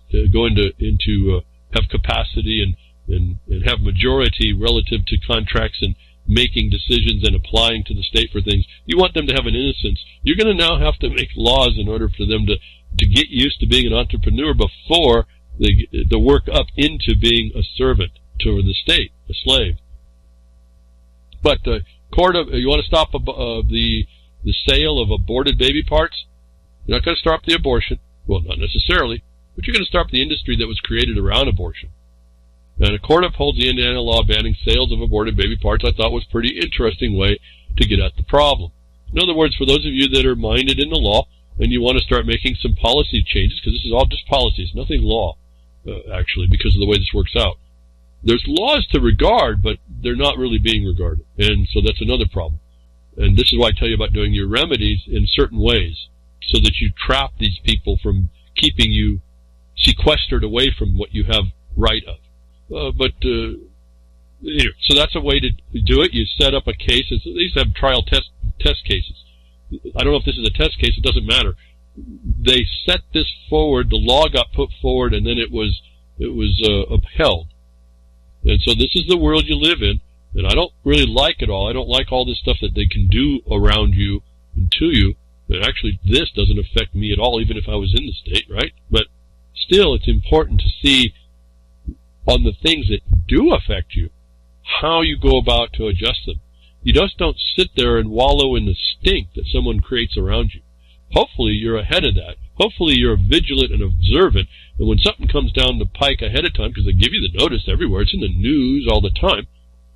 have capacity and have majority relative to contracts and making decisions and applying to the state for things, you want them to have an innocence. You're going to now have to make laws in order for them to get used to being an entrepreneur before they work up into being a servant to the state, a slave. But you want to stop the sale of aborted baby parts? You're not going to stop the abortion. Well, not necessarily, but you're going to stop the industry that was created around abortion. And a court upholds the Indiana law banning sales of aborted baby parts. I thought was a pretty interesting way to get at the problem. In other words, for those of you that are minded in the law and you want to start making some policy changes, because this is all just policies, nothing law, actually, because of the way this works out. There's laws to regard, but they're not really being regarded. And so that's another problem. And this is why I tell you about doing your remedies in certain ways, so that you trap these people from keeping you sequestered away from what you have right of. So that's a way to do it. You set up a case. They used to have trial test cases. I don't know if this is a test case. It doesn't matter. They set this forward. The law got put forward, and then it was upheld. And so this is the world you live in, and I don't really like it all. I don't like all this stuff that they can do around you and to you. And actually, this doesn't affect me at all, even if I was in the state, right? But still, it's important to see on the things that do affect you, how you go about to adjust them. You just don't sit there and wallow in the stink that someone creates around you. Hopefully you're ahead of that. Hopefully you're vigilant and observant, and when something comes down the pike ahead of time, because they give you the notice everywhere, it's in the news all the time,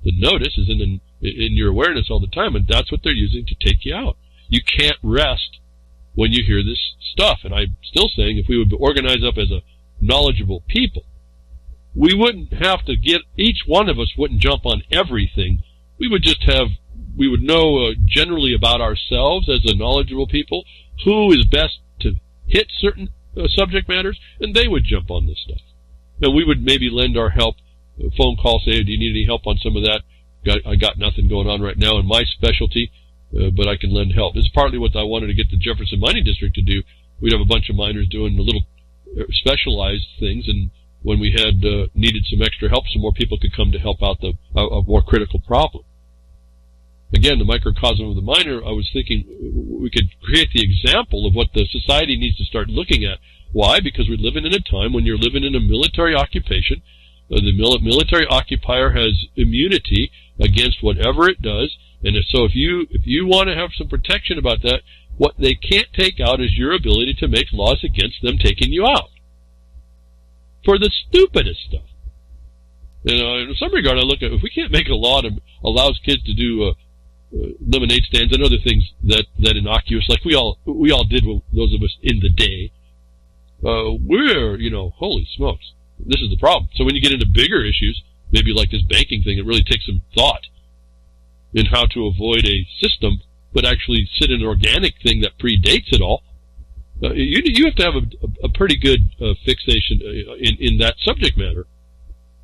the notice is in your awareness all the time, and that's what they're using to take you out. You can't rest when you hear this stuff, and I'm still saying if we would organize up as a knowledgeable people, we wouldn't have to each one of us wouldn't jump on everything. We would know generally about ourselves as a knowledgeable people, who is best to hit certain subject matters, and they would jump on this stuff. And we would maybe lend our help, a phone call, say, hey, do you need any help on some of that? I got nothing going on right now in my specialty, but I can lend help. It's partly what I wanted to get the Jefferson Mining District to do. We'd have a bunch of miners doing the little specialized things, and when we had needed some extra help, some more people could come to help out a more critical problem. Again, the microcosm of the miner, I was thinking we could create the example of what the society needs to start looking at. Why? Because we're living in a time when you're living in a military occupation. The military occupier has immunity against whatever it does, and so if you want to have some protection about that, what they can't take out is your ability to make laws against them taking you out for the stupidest stuff. In some regard, I look at if we can't make a law that allows kids to do lemonade stands and other things that innocuous, like we all did, those of us in the day. We're, holy smokes, this is the problem. So when you get into bigger issues, maybe like this banking thing, it really takes some thought in how to avoid a system, but actually sit in an organic thing that predates it all. You have to have a pretty good fixation in that subject matter.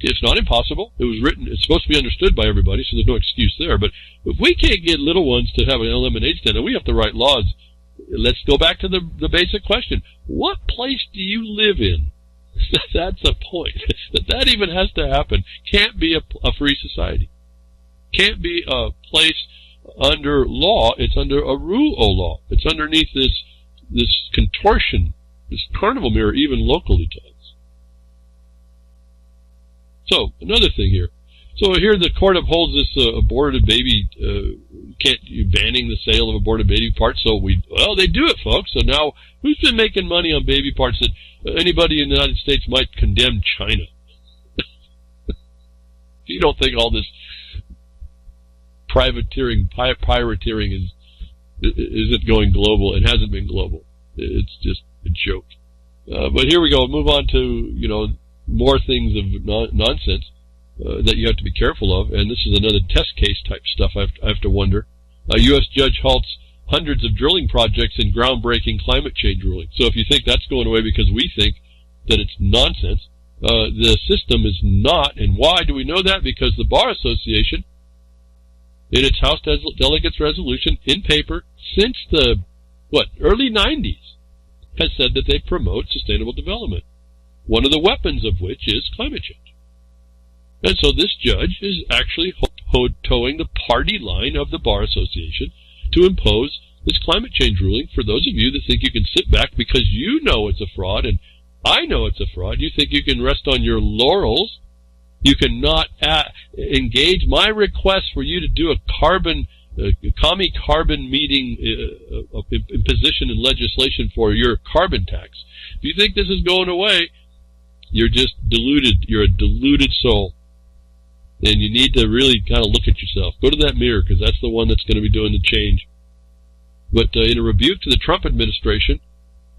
It's not impossible. It was written. It's supposed to be understood by everybody, so there's no excuse there. But if we can't get little ones to have an lemonade stand, and we have to write laws, let's go back to the basic question. What place do you live in? That's a point. That even has to happen. Can't be a free society. Can't be a place under law. It's under a rule of law. It's underneath this contortion, this carnival mirror, even locally to us. So, another thing here. So here the court upholds this aborted baby, banning the sale of aborted baby parts. So they do it, folks. So now, who's been making money on baby parts that anybody in the United States might condemn China? You don't think all this pirateering isn't going global? It hasn't been global. It's just a joke. But here we go. Move on to, more things of nonsense that you have to be careful of. And this is another test case type stuff I have to wonder. A U.S. judge halts hundreds of drilling projects in groundbreaking climate change ruling. So if you think that's going away because we think that it's nonsense, the system is not. And why do we know that? Because the Bar Association, in its House Delegates resolution in paper since the early 90s, has said that they promote sustainable development, one of the weapons of which is climate change. And so this judge is actually towing the party line of the Bar Association to impose this climate change ruling. For those of you that think you can sit back because you know it's a fraud and I know it's a fraud, you think you can rest on your laurels, you cannot engage my request for you to do a commie carbon meeting imposition in legislation for your carbon tax. If you think this is going away, you're just deluded. You're a deluded soul. And you need to really kind of look at yourself. Go to that mirror, because that's the one that's going to be doing the change. But in a rebuke to the Trump administration,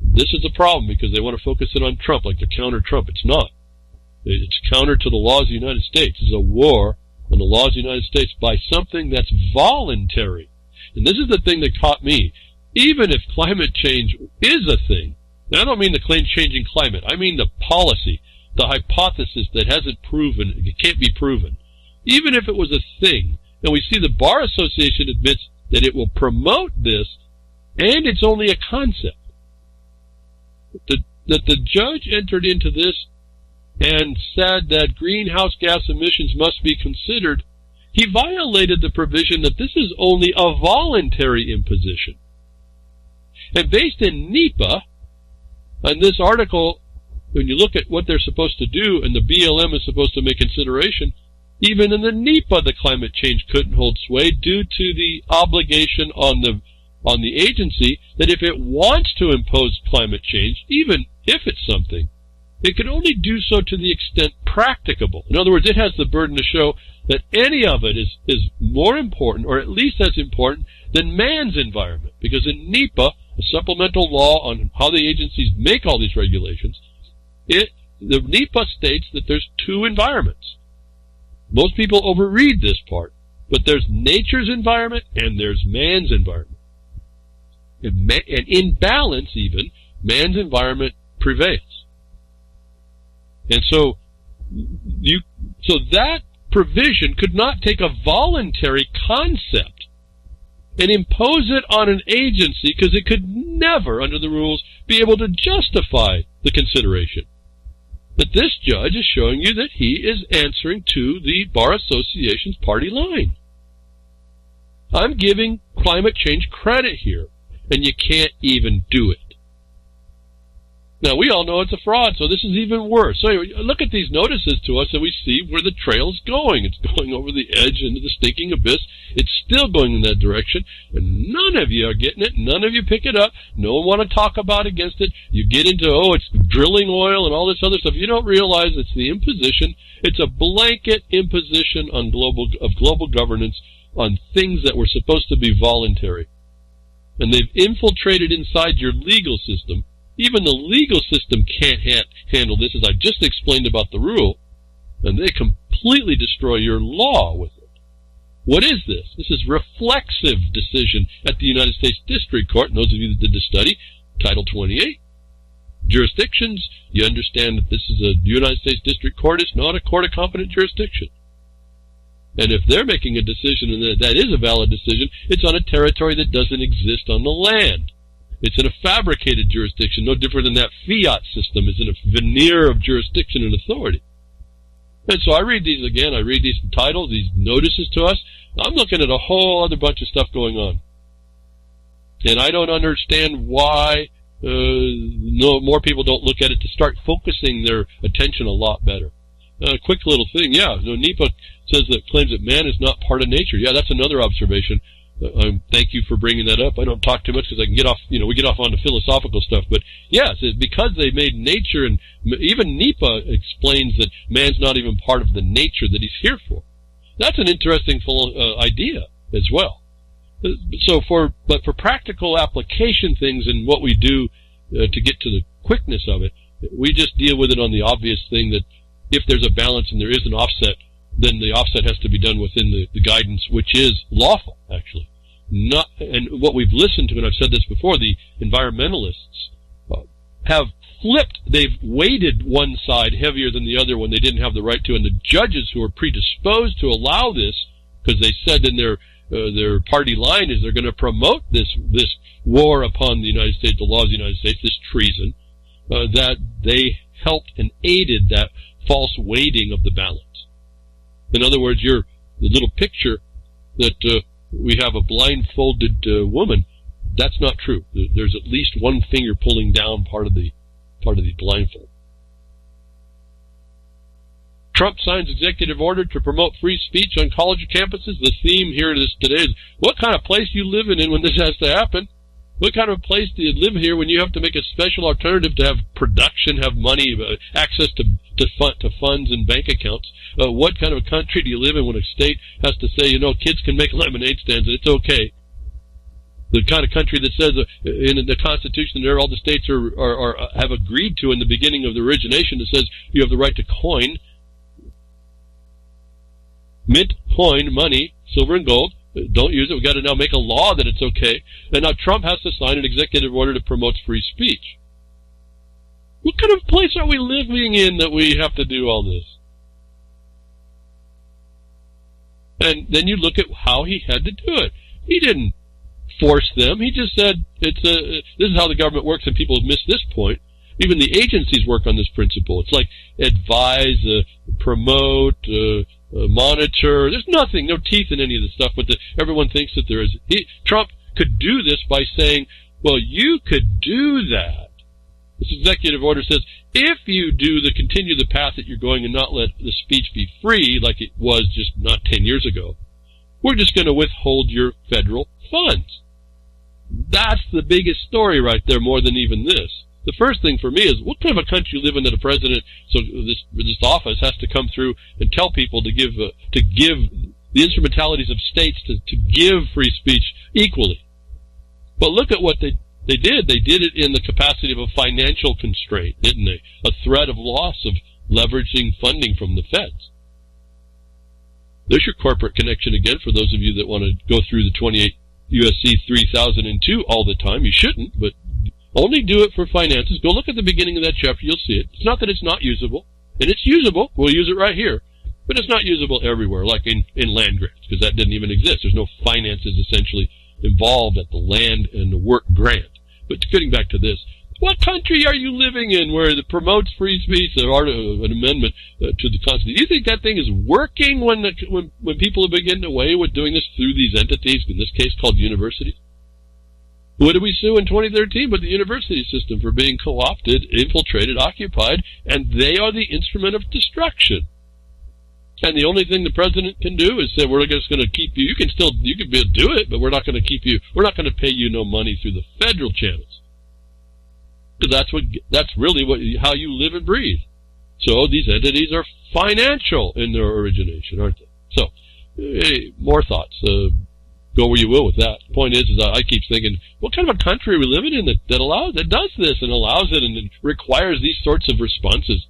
this is a problem, because they want to focus it on Trump, like they're counter-Trump. It's not. It's counter to the laws of the United States. It's a war on the laws of the United States by something that's voluntary. And this is the thing that caught me. Even if climate change is a thing, now I don't mean the changing climate. I mean the policy, the hypothesis that hasn't proven, it can't be proven. Even if it was a thing, and we see the Bar Association admits that it will promote this, and it's only a concept. That the judge entered into this and said that greenhouse gas emissions must be considered, he violated the provision that this is only a voluntary imposition. And based in NEPA, and this article, when you look at what they're supposed to do, and the BLM is supposed to make consideration, even in the NEPA, the climate change couldn't hold sway due to the obligation on the agency that if it wants to impose climate change, even if it's something, it can only do so to the extent practicable. In other words, it has the burden to show that any of it is more important, or at least as important, than man's environment. Because in NEPA, a supplemental law on how the agencies make all these regulations, the NEPA states that there's two environments. Most people overread this part, but there's nature's environment and there's man's environment. And in balance, even, man's environment prevails. And so that provision could not take a voluntary concept and impose it on an agency, because it could never, under the rules, be able to justify the consideration. But this judge is showing you that he is answering to the Bar Association's party line. I'm giving climate change credit here, and you can't even do it. Now, we all know it's a fraud, so this is even worse. So anyway, look at these notices to us, and we see where the trail's going. It's going over the edge into the stinking abyss. It's still going in that direction, and none of you are getting it. None of you pick it up. No one want to talk about against it. You get into, it's drilling oil and all this other stuff. You don't realize it's the imposition. It's a blanket imposition on global governance on things that were supposed to be voluntary. And they've infiltrated inside your legal system. Even the legal system can't handle this, as I just explained about the rule, and they completely destroy your law with it. What is this? This is reflexive decision at the United States District Court. And those of you that did the study, Title 28. Jurisdictions, you understand that this is a United States District Court is not a court of competent jurisdiction. And if they're making a decision, and that is a valid decision, it's on a territory that doesn't exist on the land. It's in a fabricated jurisdiction, no different than that fiat system is in a veneer of jurisdiction and authority. And so I read these again, I read these titles, these notices to us. I'm looking at a whole other bunch of stuff going on. And I don't understand why more people don't look at it to start focusing their attention a lot better. Quick little thing, yeah, NEPA says that claims that man is not part of nature. Yeah, that's another observation. Thank you for bringing that up. I don't talk too much because I can get off, we get off onto philosophical stuff. But yes, because they made nature, and even NEPA explains that man's not even part of the nature that he's here for. That's an interesting idea as well. So for practical application things and what we do to get to the quickness of it, we just deal with it on the obvious thing that if there's a balance and there is an offset, then the offset has to be done within the guidance, which is lawful, actually. And what we've listened to, and I've said this before, the environmentalists have flipped. They've weighted one side heavier than the other when they didn't have the right to, and the judges who are predisposed to allow this, because they said in their party line is they're going to promote this war upon the United States, the laws of the United States, this treason, that they helped and aided that false weighting of the balance. In other words, the little picture that we have a blindfolded woman, that's not true. There's at least one finger pulling down part of the blindfold. Trump signs executive order to promote free speech on college campuses. The theme here today is, what kind of place you living in when this has to happen? What kind of place do you live here when you have to make a special alternative to have production, have money, access to funds and bank accounts? What kind of a country do you live in when a state has to say, kids can make lemonade stands and it's okay? The kind of country that says in the Constitution there all the states have agreed to in the beginning of the origination that says you have the right to mint coin money, silver and gold. Don't use it. We've got to now make a law that it's okay. And now Trump has to sign an executive order that promotes free speech. What kind of place are we living in that we have to do all this? And then you look at how he had to do it. He didn't force them. He just said, this is how the government works, and people have missed this point. Even the agencies work on this principle. It's like advise, promote, monitor. There's nothing, no teeth in any of this stuff, but everyone thinks that there is. Trump could do this by saying, well, you could do that. This executive order says, if you continue the path that you're going and not let the speech be free like it was just not 10 years ago, we're just going to withhold your federal funds. That's the biggest story right there, more than even this. The first thing for me is, what kind of a country you live in that a president, so this office has to come through and tell people to give the instrumentalities of states to give free speech equally. But look at what they did. They did it in the capacity of a financial constraint, didn't they? A threat of loss of leveraging funding from the feds. There's your corporate connection again for those of you that want to go through the 28 USC 3002 all the time. You shouldn't, but only do it for finances. Go look at the beginning of that chapter. You'll see it. It's not that it's not usable. And it's usable. We'll use it right here. But it's not usable everywhere, like in land grants, because that didn't even exist. There's no finances essentially involved at the land and the work grant. But getting back to this, what country are you living in where it promotes free speech, an amendment to the Constitution? Do you think that thing is working when people are beginning away with doing this through these entities, in this case called universities? What did we sue in 2013 but the university system for being co-opted, infiltrated, occupied, and they are the instrument of destruction. And the only thing the president can do is say, we're just going to keep you. You can do it, but we're not going to keep you. We're not going to pay you no money through the federal channels. Because that's really how you live and breathe. So these entities are financial in their origination, aren't they? So Hey, more thoughts. Go where you will with that. The point is I keep thinking, what kind of a country are we living in that does this and allows it and requires these sorts of responses?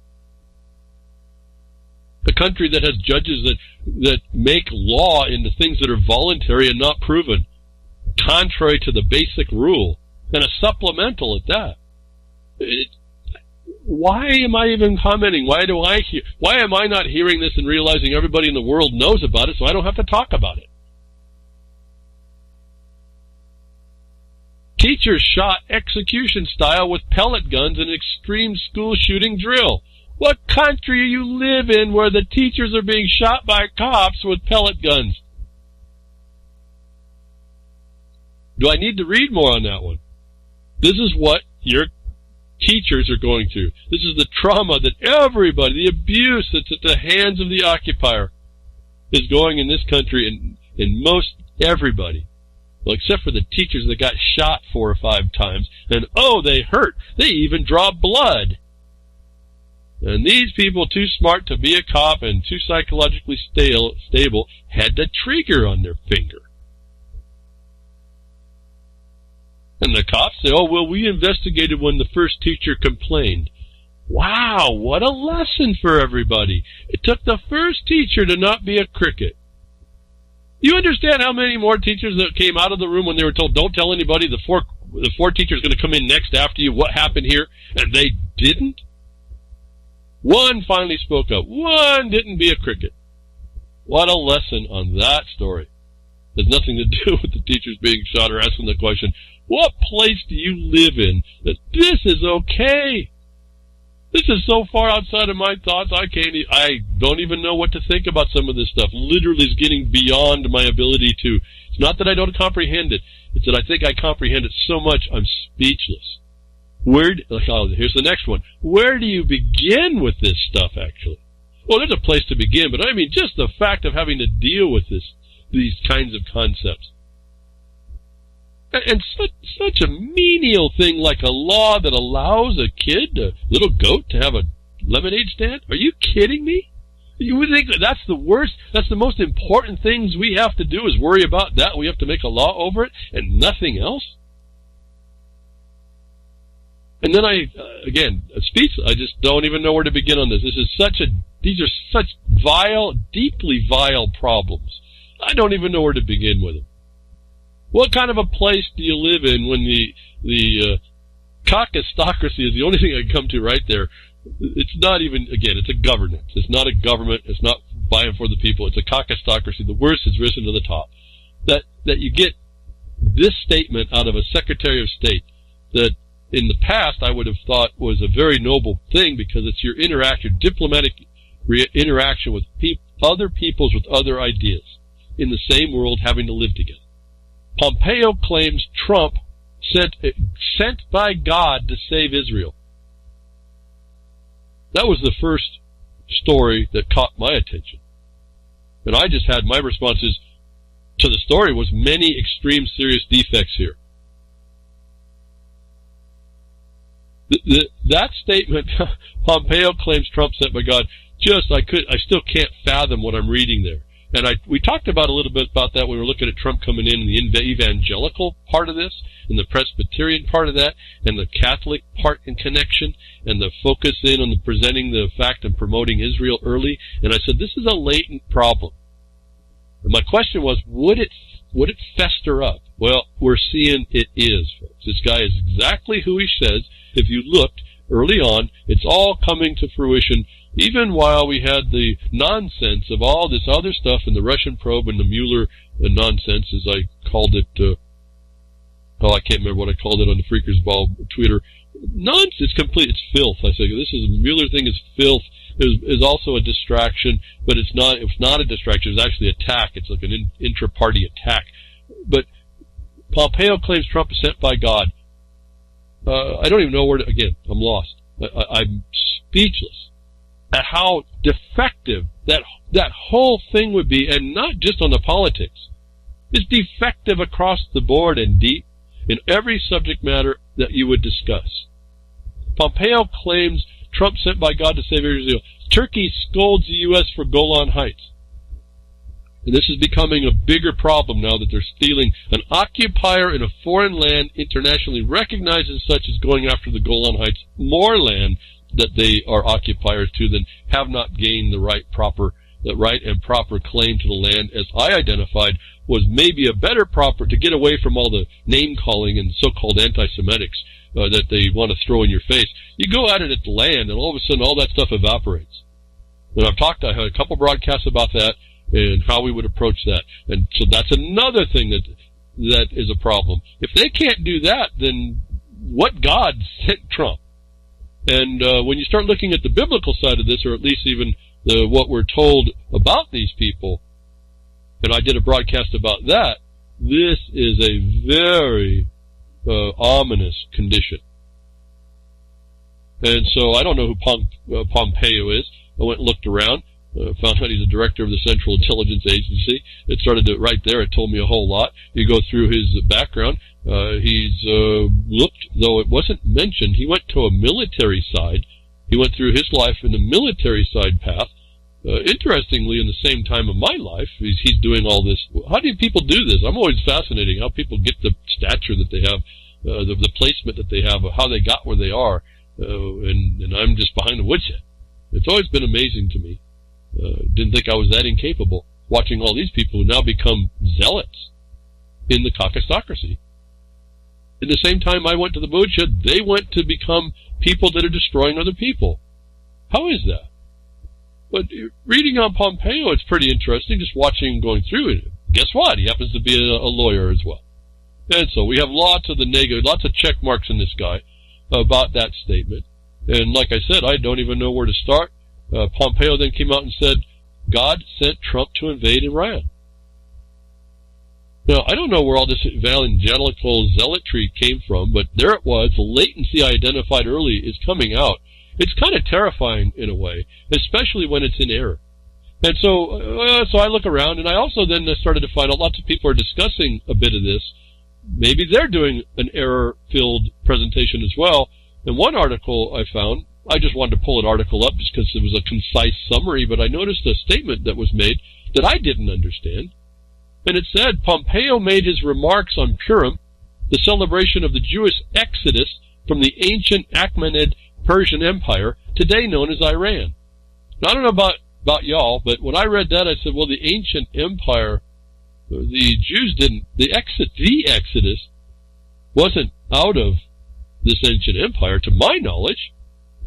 A country that has judges that make law into things that are voluntary and not proven, contrary to the basic rule, and a supplemental at that. Why am I even commenting? Why am I not hearing this and realizing everybody in the world knows about it so I don't have to talk about it? Teachers shot execution style with pellet guns in extreme school shooting drill. What country do you live in where the teachers are being shot by cops with pellet guns? Do I need to read more on that one? This is what your teachers are going through. This is the trauma that everybody, the abuse that's at the hands of the occupier is going in this country and most everybody. Well, except for the teachers that got shot 4 or 5 times, and oh, they hurt. They even draw blood. And these people, too smart to be a cop and too psychologically stable, had the trigger on their finger. And the cops say, oh, well, we investigated when the first teacher complained. Wow, what a lesson for everybody. It took the first teacher to not be a cricket. You understand how many more teachers that came out of the room when they were told, don't tell anybody, the four teachers going to come in next after you, what happened here, and they didn't? One finally spoke up. One didn't be a cricket. What a lesson on that story. There's nothing to do with the teachers being shot or asking the question, what place do you live in that this is okay? This is so far outside of my thoughts, I don't even know what to think about some of this stuff. Literally is getting beyond my ability to. It's not that I don't comprehend it. It's that I think I comprehend it so much I'm speechless. Here's the next one. Where do you begin with this stuff, actually? Well, there's a place to begin, but I mean just the fact of having to deal with these kinds of concepts. And such a menial thing like a law that allows a little goat, to have a lemonade stand? Are you kidding me? You would think that's the worst, that's the most important things we have to do is worry about that. We have to make a law over it and nothing else? And then I just don't even know where to begin on this. These are such vile, deeply vile problems. I don't even know where to begin with them. What kind of a place do you live in when the Kakistocracy is the only thing I can come to right there? It's not even, again, it's a governance. It's not a government. It's not by and for the people. It's a Kakistocracy. The worst has risen to the top. That you get this statement out of a Secretary of State that in the past I would have thought was a very noble thing because it's your diplomatic interaction with other peoples with other ideas in the same world having to live together. Pompeo claims Trump sent by God to save Israel. That was the first story that caught my attention. And I just had my responses to the story was many extreme serious defects here. That statement, Pompeo claims Trump sent by God, I still can't fathom what I'm reading there. And we talked about a little bit about that when we were looking at Trump coming in the evangelical part of this, and the Presbyterian part of that, and the Catholic part in connection, and the focus in on presenting the fact and promoting Israel early. And I said, this is a latent problem. And my question was, would it fester up? Well, we're seeing it is, folks. This guy is exactly who he says. If you looked early on, it's all coming to fruition. Even while we had the nonsense of all this other stuff in the Russian probe and the Mueller nonsense, as I called it, I can't remember what I called it on the Freakers Ball Twitter. Nonsense, it's complete, it's filth. I say, Mueller thing is filth. Is also a distraction, but it's not a distraction, it's actually an attack. It's like an intra-party attack. But Pompeo claims Trump is sent by God. I don't even know again, I'm lost. I'm speechless at how defective that whole thing would be, and not just on the politics. It's defective across the board and deep in every subject matter that you would discuss. Pompeo claims Trump sent by God to save Israel. Turkey scolds the U.S. for Golan Heights. And this is becoming a bigger problem now that they're stealing. An occupier in a foreign land internationally recognized as such is going after the Golan Heights more land that they are occupiers to than have not gained the right and proper claim to the land, as I identified was maybe a better proper to get away from all the name calling and so-called anti-Semitics that they want to throw in your face. You go at it at the land, and all of a sudden all that stuff evaporates. And I had a couple broadcasts about that and how we would approach that. And so that's another thing that is a problem. If they can't do that, then what God sent Trump? And when you start looking at the biblical side of this, or at least even what we're told about these people, and I did a broadcast about that, this is a very ominous condition. And so I don't know who Pompeo is. I went and looked around, found out he's the director of the Central Intelligence Agency. It started right there. It told me a whole lot. You go through his background. He's looked, though it wasn't mentioned, he went to a military side. He went through his life in the military side path. Interestingly, in the same time of my life, he's doing all this. How do people do this? I'm always fascinating how people get the stature that they have, the placement that they have, how they got where they are, and I'm just behind the woodshed. It's always been amazing to me. Didn't think I was that incapable, watching all these people who now become zealots in the Kakistocracy. At the same time I went to the Woodshed, they went to become people that are destroying other people. How is that? But reading on Pompeo, it's pretty interesting, just watching him going through it. Guess what? He happens to be a lawyer as well. And so we have lots of the negative, lots of check marks in this guy about that statement. And like I said, I don't even know where to start. Pompeo then came out and said, God sent Trump to invade Iran. Now, I don't know where all this evangelical zealotry came from, but there it was. The latency I identified early is coming out. It's kind of terrifying in a way, especially when it's in error. And so I look around, and I also then started to find out lots of people are discussing a bit of this. Maybe they're doing an error-filled presentation as well. And one article I found, I just wanted to pull an article up just because it was a concise summary, but I noticed a statement that was made that I didn't understand. And it said, Pompeo made his remarks on Purim, the celebration of the Jewish exodus from the ancient Achaemenid Persian Empire, today known as Iran. Now, I don't know about y'all, but when I read that, I said, well, the ancient empire, the Jews didn't, the exodus wasn't out of this ancient empire, to my knowledge.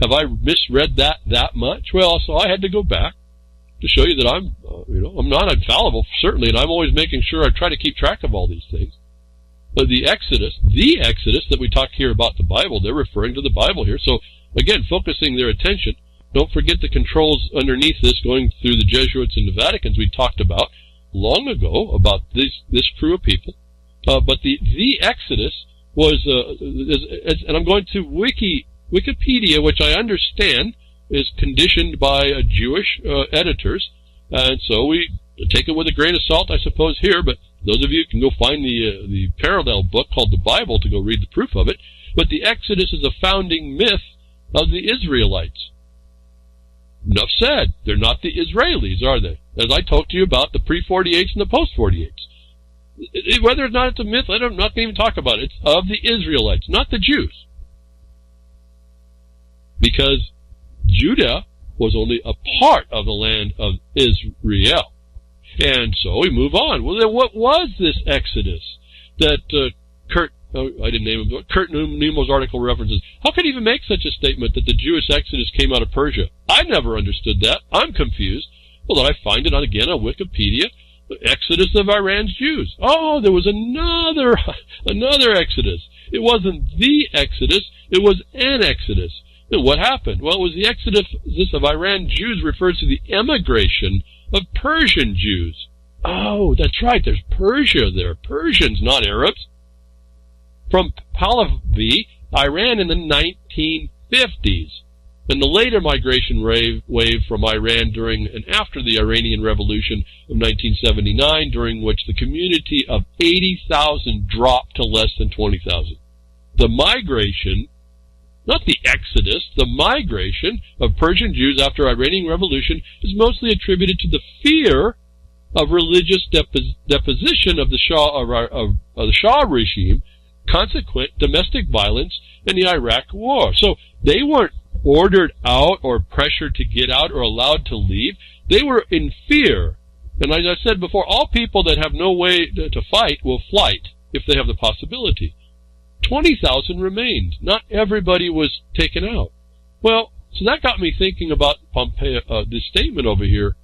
Have I misread that much? Well, so I had to go back to show you that I'm not infallible, certainly, and I'm always making sure I try to keep track of all these things. But the exodus that we talk here about the Bible, they're referring to the Bible here. So, again, focusing their attention. Don't forget the controls underneath this going through the Jesuits and the Vaticans we talked about long ago about this crew of people. But the exodus was, and I'm going to Wikipedia, which I understand is conditioned by Jewish editors, and so we take it with a grain of salt, I suppose, here, but those of you can go find the parallel book called the Bible to go read the proof of it. But the Exodus is a founding myth of the Israelites. Enough said. They're not the Israelis, are they? As I talked to you about the pre-48s and the post-48s. Whether or not it's a myth, I'm not going to even talk about it. It's of the Israelites, not the Jews. Because Judah was only a part of the land of Israel. And so we move on. Well, then what was this Exodus that Kurt Nemo's article references? How could he even make such a statement that the Jewish Exodus came out of Persia? I never understood that. I'm confused. Well, then I find it again on Wikipedia. The Exodus of Iran's Jews. Oh, there was another Exodus. It wasn't the Exodus. It was an Exodus. And what happened? Well, it was the Exodus of Iran Jews refers to the emigration of Persian Jews. Oh, that's right. There's Persia there. Persians, not Arabs. From Pahlavi, Iran in the 1950s. And the later migration wave from Iran during and after the Iranian Revolution of 1979, during which the community of 80,000 dropped to less than 20,000. The migration, not the exodus, the migration of Persian Jews after Iranian Revolution is mostly attributed to the fear of religious deposition of the Shah regime, consequent domestic violence in the Iraq War. So they weren't ordered out or pressured to get out or allowed to leave. They were in fear. And as I said before, all people that have no way to fight will flight if they have the possibility. 20,000 remained. Not everybody was taken out. Well, so that got me thinking about Pompeo, this statement over here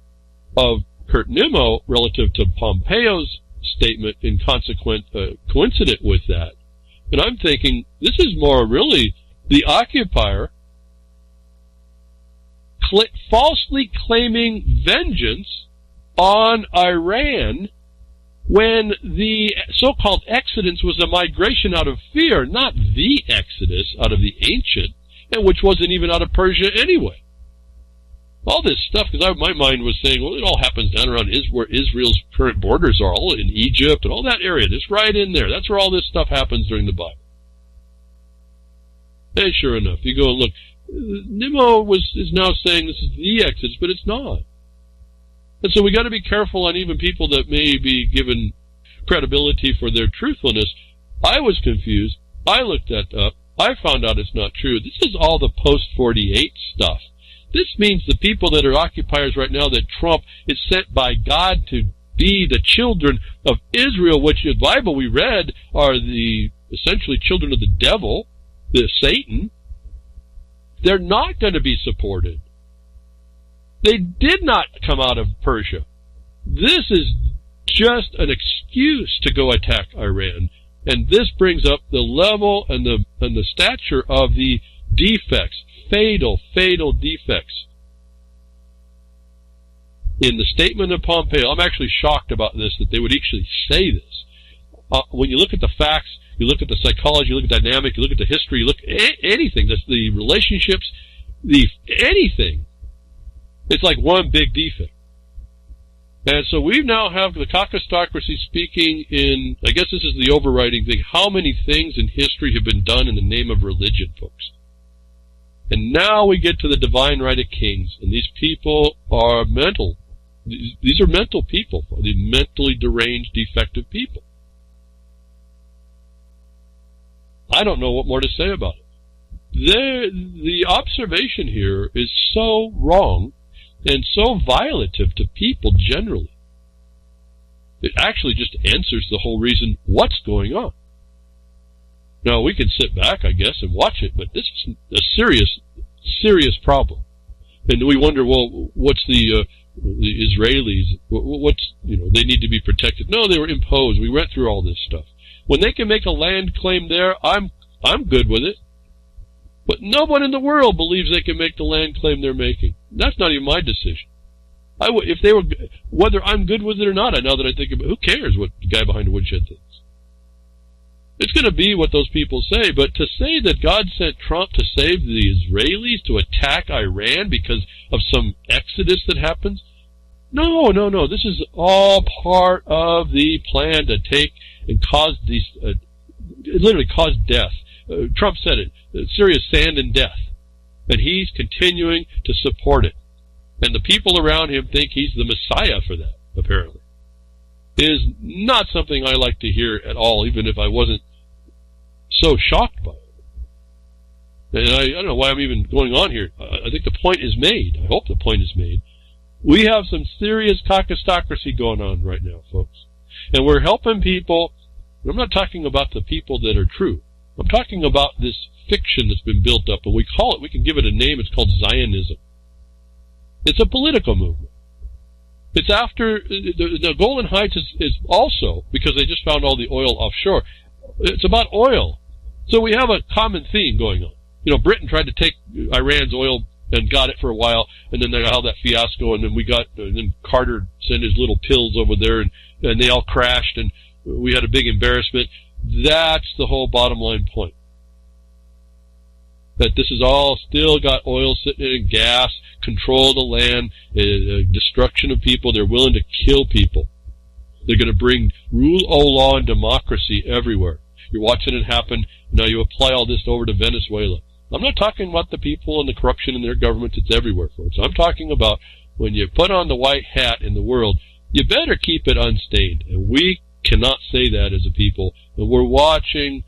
of Kurt Nimmo relative to Pompeo's statement in coincident with that. And I'm thinking, this is more really the occupier falsely claiming vengeance on Iran when the so-called exodus was a migration out of fear, not the exodus out of the ancient, and which wasn't even out of Persia anyway. All this stuff, because my mind was saying, well, it all happens down around where Israel's current borders are, all in Egypt and all that area, just right in there. That's where all this stuff happens during the Bible. And sure enough, you go and look. Nimmo is now saying this is the exodus, but it's not. And so we got to be careful on even people that may be given credibility for their truthfulness. I was confused. I looked that up. I found out it's not true. This is all the post-48 stuff. This means the people that are occupiers right now that Trump is sent by God to be the children of Israel, which in the Bible we read are the essentially children of the devil, the Satan. They're not going to be supported. They did not come out of Persia. This is just an excuse to go attack Iran. And this brings up the level and the stature of the defects, fatal defects. In the statement of Pompeo, I'm actually shocked about this, that they would actually say this. When you look at the facts, you look at the psychology, you look at dynamic, you look at the history, you look at anything, that's the relationships, anything. It's like one big defect. And so we now have the Kakistocracy speaking in, I guess this is the overriding thing, how many things in history have been done in the name of religion, folks. And now we get to the divine right of kings, and these people are mental. These are mental people, the mentally deranged, defective people. I don't know what more to say about it. The observation here is so wrong and so violative to people generally. It actually just answers the whole reason what's going on. Now, we can sit back, I guess, and watch it, but this is a serious problem. And we wonder, well, what's the Israelis, they need to be protected. No, they were imposed. We went through all this stuff. When they can make a land claim there, I'm good with it. But no one in the world believes they can make the land claim they're making. That's not even my decision. If they were, whether I'm good with it or not, I know that I think about, who cares what the guy behind the woodshed thinks? It's going to be what those people say, but to say that God sent Trump to save the Israelis, to attack Iran because of some exodus that happens, no. This is all part of the plan to take and cause these, literally cause death. Trump said it, serious sand and death. And he's continuing to support it. And the people around him think he's the Messiah for that, apparently. It is not something I like to hear at all, even if I wasn't so shocked by it. And I don't know why I'm even going on here. I think the point is made. I hope the point is made. We have some serious Kakistocracy going on right now, folks. And we're helping people. I'm not talking about the people that are true. I'm talking about this fiction that's been built up, and we can give it a name. It's called Zionism. It's a political movement. It's after, the Golan Heights is also, because they just found all the oil offshore, it's about oil. So we have a common theme going on. Britain tried to take Iran's oil and got it for a while, and then they had that fiasco, and then Carter sent his little pills over there, and they all crashed, and we had a big embarrassment. That's the whole bottom line point. That this is all still got oil sitting in, gas, control of the land, destruction of people. They're willing to kill people. They're going to bring rule of law and democracy everywhere. You're watching it happen. Now you apply all this over to Venezuela. I'm not talking about the people and the corruption in their government. It's everywhere, folks. I'm talking about when you put on the white hat in the world, you better keep it unstained. And we cannot say that as a people. And we're watching.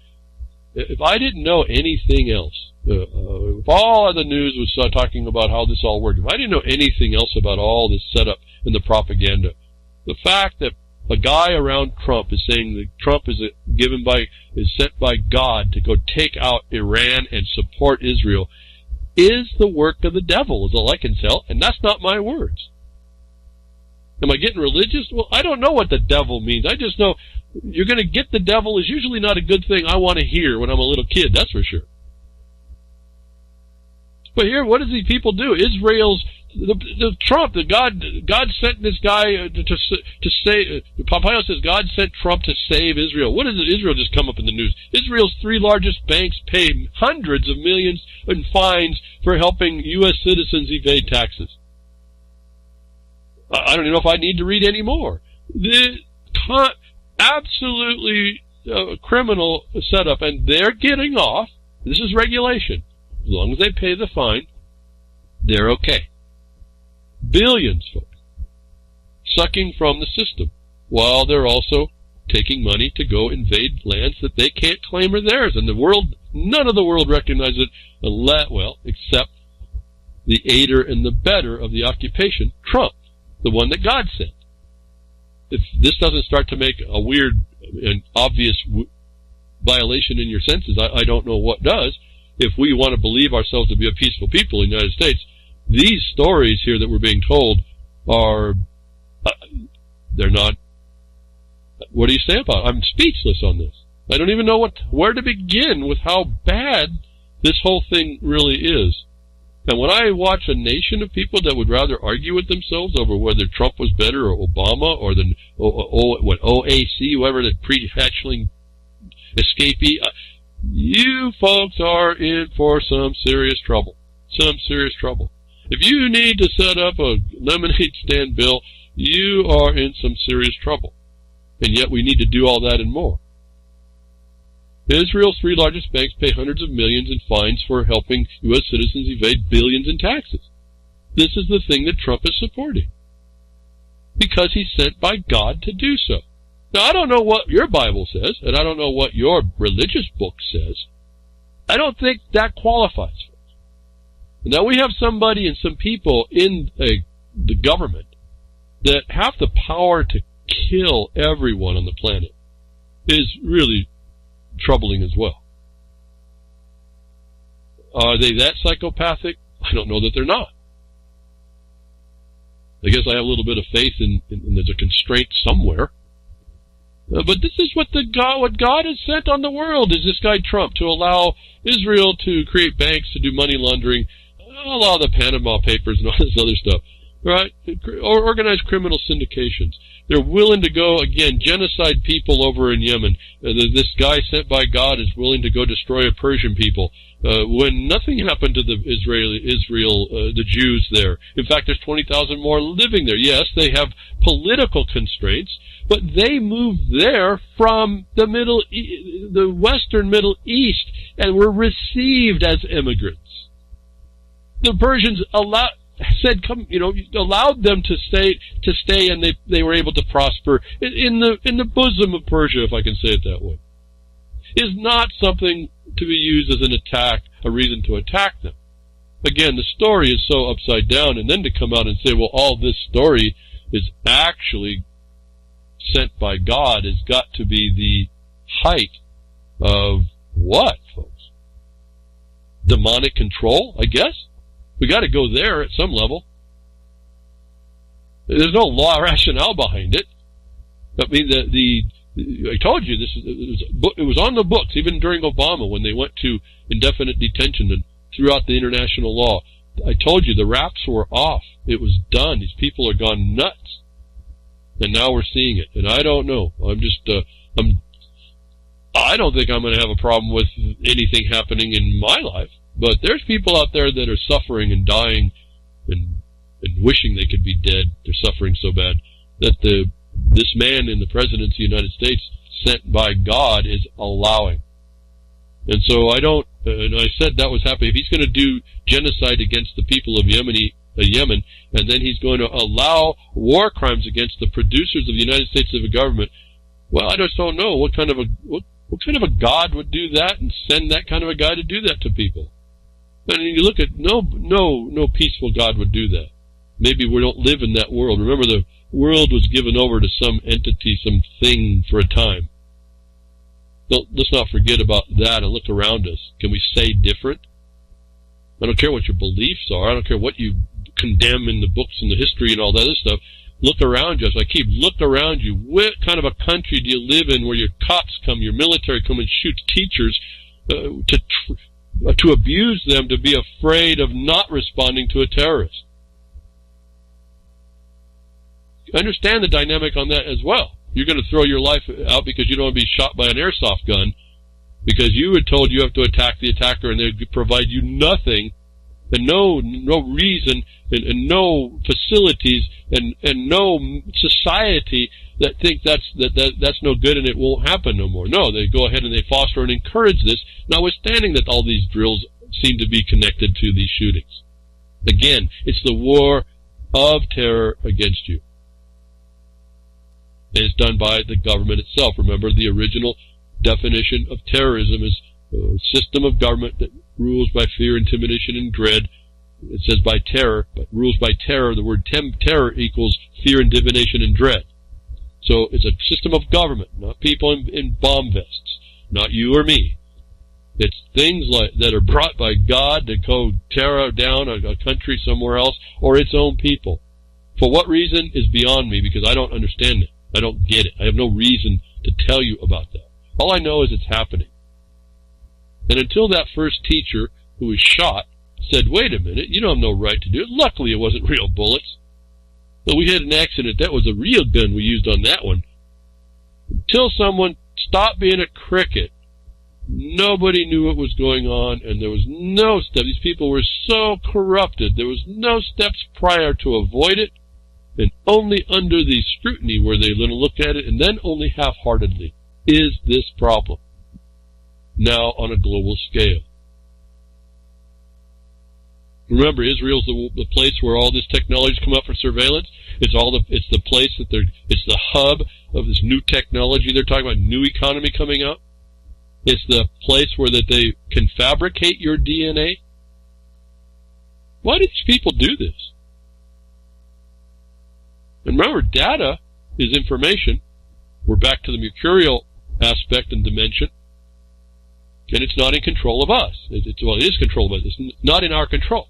If I didn't know anything else, if all of the news was talking about how this all worked, if I didn't know anything else about all this setup and the propaganda, the fact that a guy around Trump is saying that Trump is sent by God to go take out Iran and support Israel is the work of the devil, is all I can tell, and that's not my words. Am I getting religious? Well, I don't know what the devil means. I just know you're going to get the devil is usually not a good thing I want to hear when I'm a little kid, that's for sure. But here, what does these people do? Trump, God sent this guy to say, Pompeo says God sent Trump to save Israel. What is it? Israel just come up in the news. Israel's 3 largest banks pay hundreds of millions in fines for helping U.S. citizens evade taxes. I don't even know if I need to read any more. The absolutely criminal setup, and they're getting off. This is regulation. As long as they pay the fine, they're okay. Billions, folks, sucking from the system, while they're also taking money to go invade lands that they can't claim are theirs. And the world, none of the world recognizes it, except the aider and the better of the occupation, Trump, the one that God sent. If this doesn't start to make a weird and obvious violation in your senses, I don't know what does. If we want to believe ourselves to be a peaceful people in the United States, these stories here that we're being told are, they're not, what do you say about it? I'm speechless on this. I don't even know where to begin with how bad this whole thing really is. And when I watch a nation of people that would rather argue with themselves over whether Trump was better or Obama or the OAC, whoever the pre-hatchling escapee, you folks are in for some serious trouble. Some serious trouble. If you need to set up a lemonade stand bill, you are in some serious trouble. And yet we need to do all that and more. Israel's 3 largest banks pay hundreds of millions in fines for helping U.S. citizens evade billions in taxes. This is the thing that Trump is supporting. Because he's sent by God to do so. Now, I don't know what your Bible says, and I don't know what your religious book says. I don't think that qualifies for it. Now, we have somebody and some people in the government that have the power to kill everyone on the planet. It is really troubling as well. Are they that psychopathic? I don't know that they're not. I guess I have a little bit of faith in there's a constraint somewhere. But this is what God has sent on the world, is this guy Trump, to allow Israel to create banks to do money laundering, allow the Panama Papers and all this other stuff, right? Or organized criminal syndications. They're willing to go, again, genocide people over in Yemen. This guy sent by God is willing to go destroy a Persian people. When nothing happened to the the Jews there. In fact, there's 20,000 more living there. Yes, they have political constraints, but they moved there from the Western Middle East and were received as immigrants. The Persians allowed them to stay, and they were able to prosper in the bosom of Persia, if I can say it that way. Is not something to be used as an attack, a reason to attack them. Again, the story is so upside down, and then to come out and say, well, all this story is actually sent by God has got to be the height of what, folks? Demonic control, I guess? We got to go there at some level. There's no law rationale behind it. I mean, I told you it was on the books even during Obama when they went to indefinite detention and threw out the international law. I told you the wraps were off. It was done. These people are gone nuts, and now we're seeing it. And I don't know. I don't think I'm going to have a problem with anything happening in my life. But there's people out there that are suffering and dying and wishing they could be dead. They're suffering so bad that this man in the presidency of the United States, sent by God, is allowing. And so and I said that was happening. If he's going to do genocide against the people of Yemen, Yemen, and then he's going to allow war crimes against the producers of the United States civil government. Well, I just don't know what kind of a God would do that and send that kind of a guy to do that to people. And you look at no peaceful God would do that. Maybe we don't live in that world. Remember, the world was given over to some entity, some thing for a time. Let's not forget about that and look around us. Can we say different? I don't care what your beliefs are. I don't care what you condemn in the books and the history and all that other stuff. Look around you. As I keep, look around you. What kind of a country do you live in where your cops come, your military come and shoot teachers to abuse them, to be afraid of not responding to a terrorist? Understand the dynamic on that as well. You're going to throw your life out because you don't want to be shot by an airsoft gun because you were told you have to attack the attacker and they provide you nothing and no reason and no facilities and no society that think that's no good and it won't happen no more. No, they go ahead and they foster and encourage this, notwithstanding that all these drills seem to be connected to these shootings. Again, it's the war of terror against you. And it's done by the government itself. Remember, the original definition of terrorism is a system of government that rules by fear, intimidation, and dread. It says by terror, but rules by terror. The word terror equals fear, intimidation, and dread. So it's a system of government, not people in bomb vests, not you or me. It's things like that are brought by God to go tear down a country somewhere else or its own people. For what reason is beyond me because I don't understand it. I don't get it. I have no reason to tell you about that. All I know is it's happening. And until that first teacher who was shot said, wait a minute, you don't have no right to do it. Luckily, it wasn't real bullets. But we had an accident. That was a real gun we used on that one. Until someone stopped being a cricket, nobody knew what was going on, and there was no step. These people were so corrupted. There was no steps prior to avoid it. And only under the scrutiny were they going to look at it, and then only half-heartedly. Is this problem now on a global scale? Remember, Israel's the place where all this technology's come up for surveillance. It's the place it's the hub of this new technology. They're talking about new economy coming up. It's the place where that they can fabricate your DNA. Why do these people do this? And remember, data is information. We're back to the mercurial aspect and dimension. And it's not in control of us. It is control of us. It's not in our control.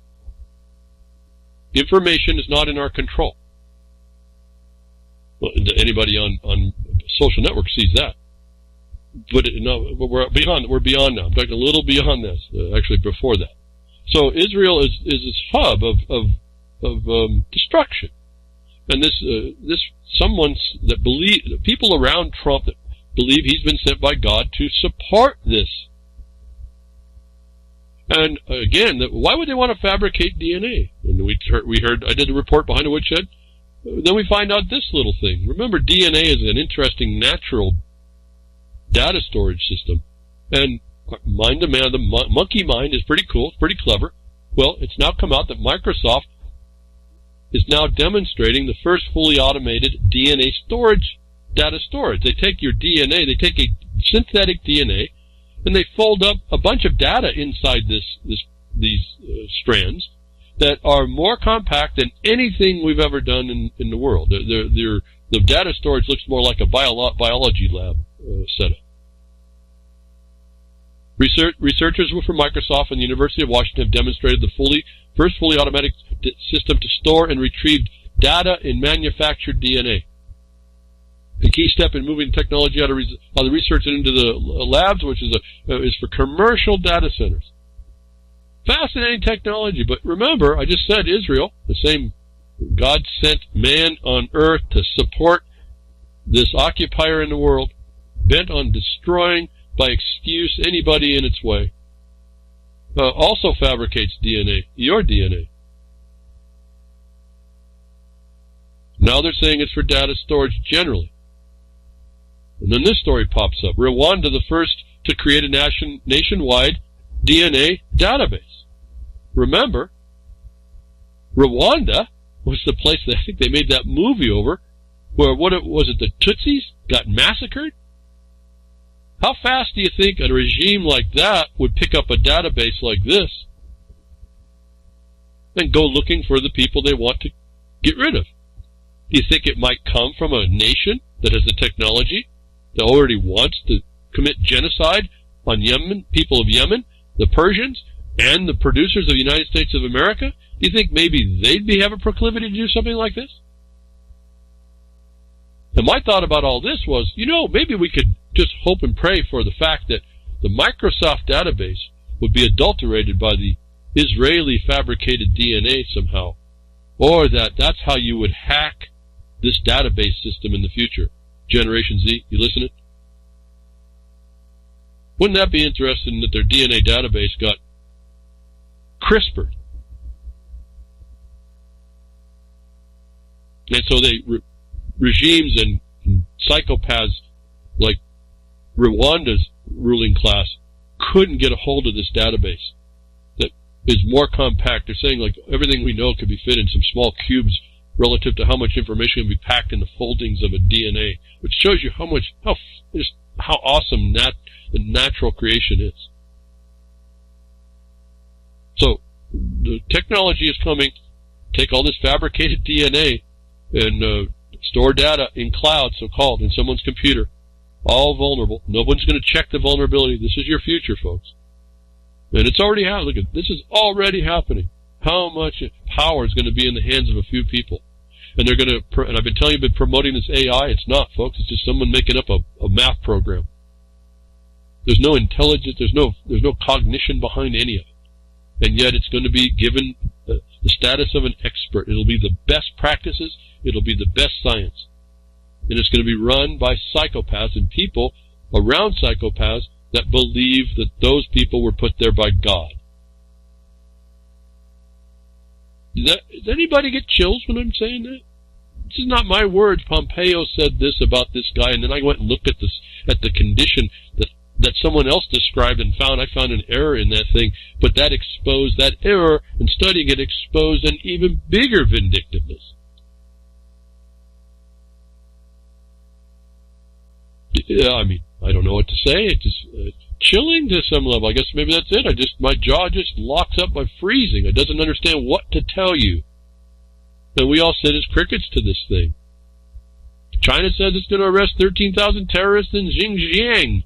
Information is not in our control. Well, anybody on social networks sees that. But we're beyond now. I'm talking a little beyond this, actually before that. So Israel is this hub of destruction. And people around Trump that believe he's been sent by God to support this. And again, why would they want to fabricate DNA? And we heard, I did a report behind the Woodshed. Then we find out this little thing. Remember, DNA is an interesting natural data storage system. And the monkey mind is pretty cool, it's pretty clever. Well, it's now come out that Microsoft is now demonstrating the first fully automated DNA storage, data storage. They take your DNA, they take a synthetic DNA, and they fold up a bunch of data inside these strands that are more compact than anything we've ever done in the world. The data storage looks more like a biology lab setup. Researchers from Microsoft and the University of Washington have demonstrated the first fully automatic system to store and retrieve data in manufactured DNA. A key step in moving technology out of the research and into the labs, which is for commercial data centers. Fascinating technology, but remember, I just said Israel, the same God sent man on earth to support this occupier in the world, bent on destroying by excuse anybody in its way. Also fabricates DNA, your DNA. Now they're saying it's for data storage generally. And then this story pops up. Rwanda, the first to create a nationwide DNA database. Remember, Rwanda was the place that I think they made that movie over, where the Tutsis got massacred? How fast do you think a regime like that would pick up a database like this and go looking for the people they want to get rid of? Do you think it might come from a nation that has the technology, that already wants to commit genocide on Yemen, people of Yemen, the Persians, and the producers of the United States of America? Do you think maybe they'd have a proclivity to do something like this? And my thought about all this was, maybe we could just hope and pray for the fact that the Microsoft database would be adulterated by the Israeli fabricated DNA somehow, or that's how you would hack this database system in the future. Generation Z, you listening? Wouldn't that be interesting that their DNA database got CRISPRed? And so regimes and psychopaths like Rwanda's ruling class couldn't get a hold of this database that is more compact. They're saying like everything we know could be fit in some small cubes relative to how much information can be packed in the foldings of a DNA, which shows you how awesome the natural creation is. So the technology is coming. Take all this fabricated DNA and store data in cloud, so-called, in someone's computer. All vulnerable. No one's going to check the vulnerability. This is your future, folks. And it's already happening. Look, this is already happening. How much power is going to be in the hands of a few people? And they're going to, and I've been telling you, been promoting this AI. It's not, folks. It's just someone making up a math program. There's no intelligence. There's no cognition behind any of it. And yet it's going to be given the status of an expert. It'll be the best practices. It'll be the best science. And it's going to be run by psychopaths and people around psychopaths that believe that those people were put there by God. Does anybody get chills when I'm saying that? This is not my words. Pompeo said this about this guy, and then I went and looked at the condition that someone else described and I found an error in that thing, but that exposed that error, and studying it exposed an even bigger vindictiveness. Yeah, I mean, I don't know what to say. It's just chilling to some level. I guess maybe that's it. My jaw just locks up by freezing. It doesn't understand what to tell you. And we all sit as crickets to this thing. China says it's going to arrest 13,000 terrorists in Xinjiang.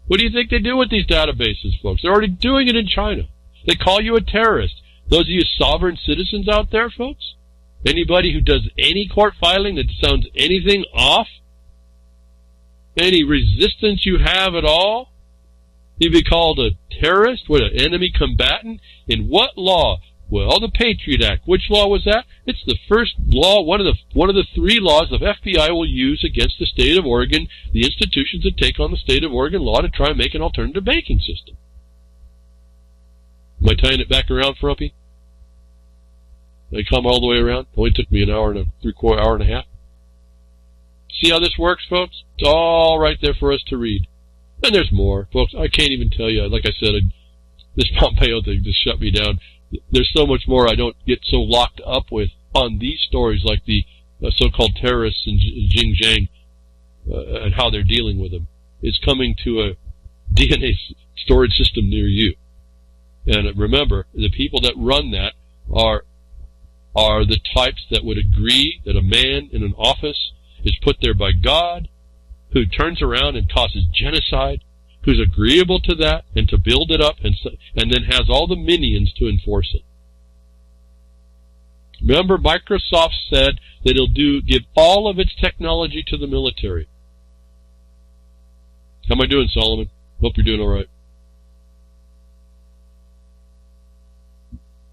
What do you think they do with these databases, folks? They're already doing it in China. They call you a terrorist. Those of you sovereign citizens out there, folks, anybody who does any court filing that sounds anything off, any resistance you have at all, you'd be called a terrorist? What, an enemy combatant? In what law? Well, the Patriot Act. Which law was that? It's the first law, one of the three laws the FBI will use against the state of Oregon, the institutions that take on the state of Oregon law to try and make an alternative banking system. Am I tying it back around, Frumpy? Did I come all the way around? It only took me an hour and a half. See how this works, folks? It's all right there for us to read. And there's more, folks. I can't even tell you. Like I said, this Pompeo thing just shut me down. There's so much more I don't get so locked up with on these stories, like the so-called terrorists in Xinjiang and how they're dealing with them. It's coming to a DNA storage system near you. And remember, the people that run that are the types that would agree that a man in an office is put there by God, who turns around and causes genocide, who's agreeable to that and to build it up, and then has all the minions to enforce it. Remember, Microsoft said that it'll give all of its technology to the military. How am I doing, Solomon? Hope you're doing all right.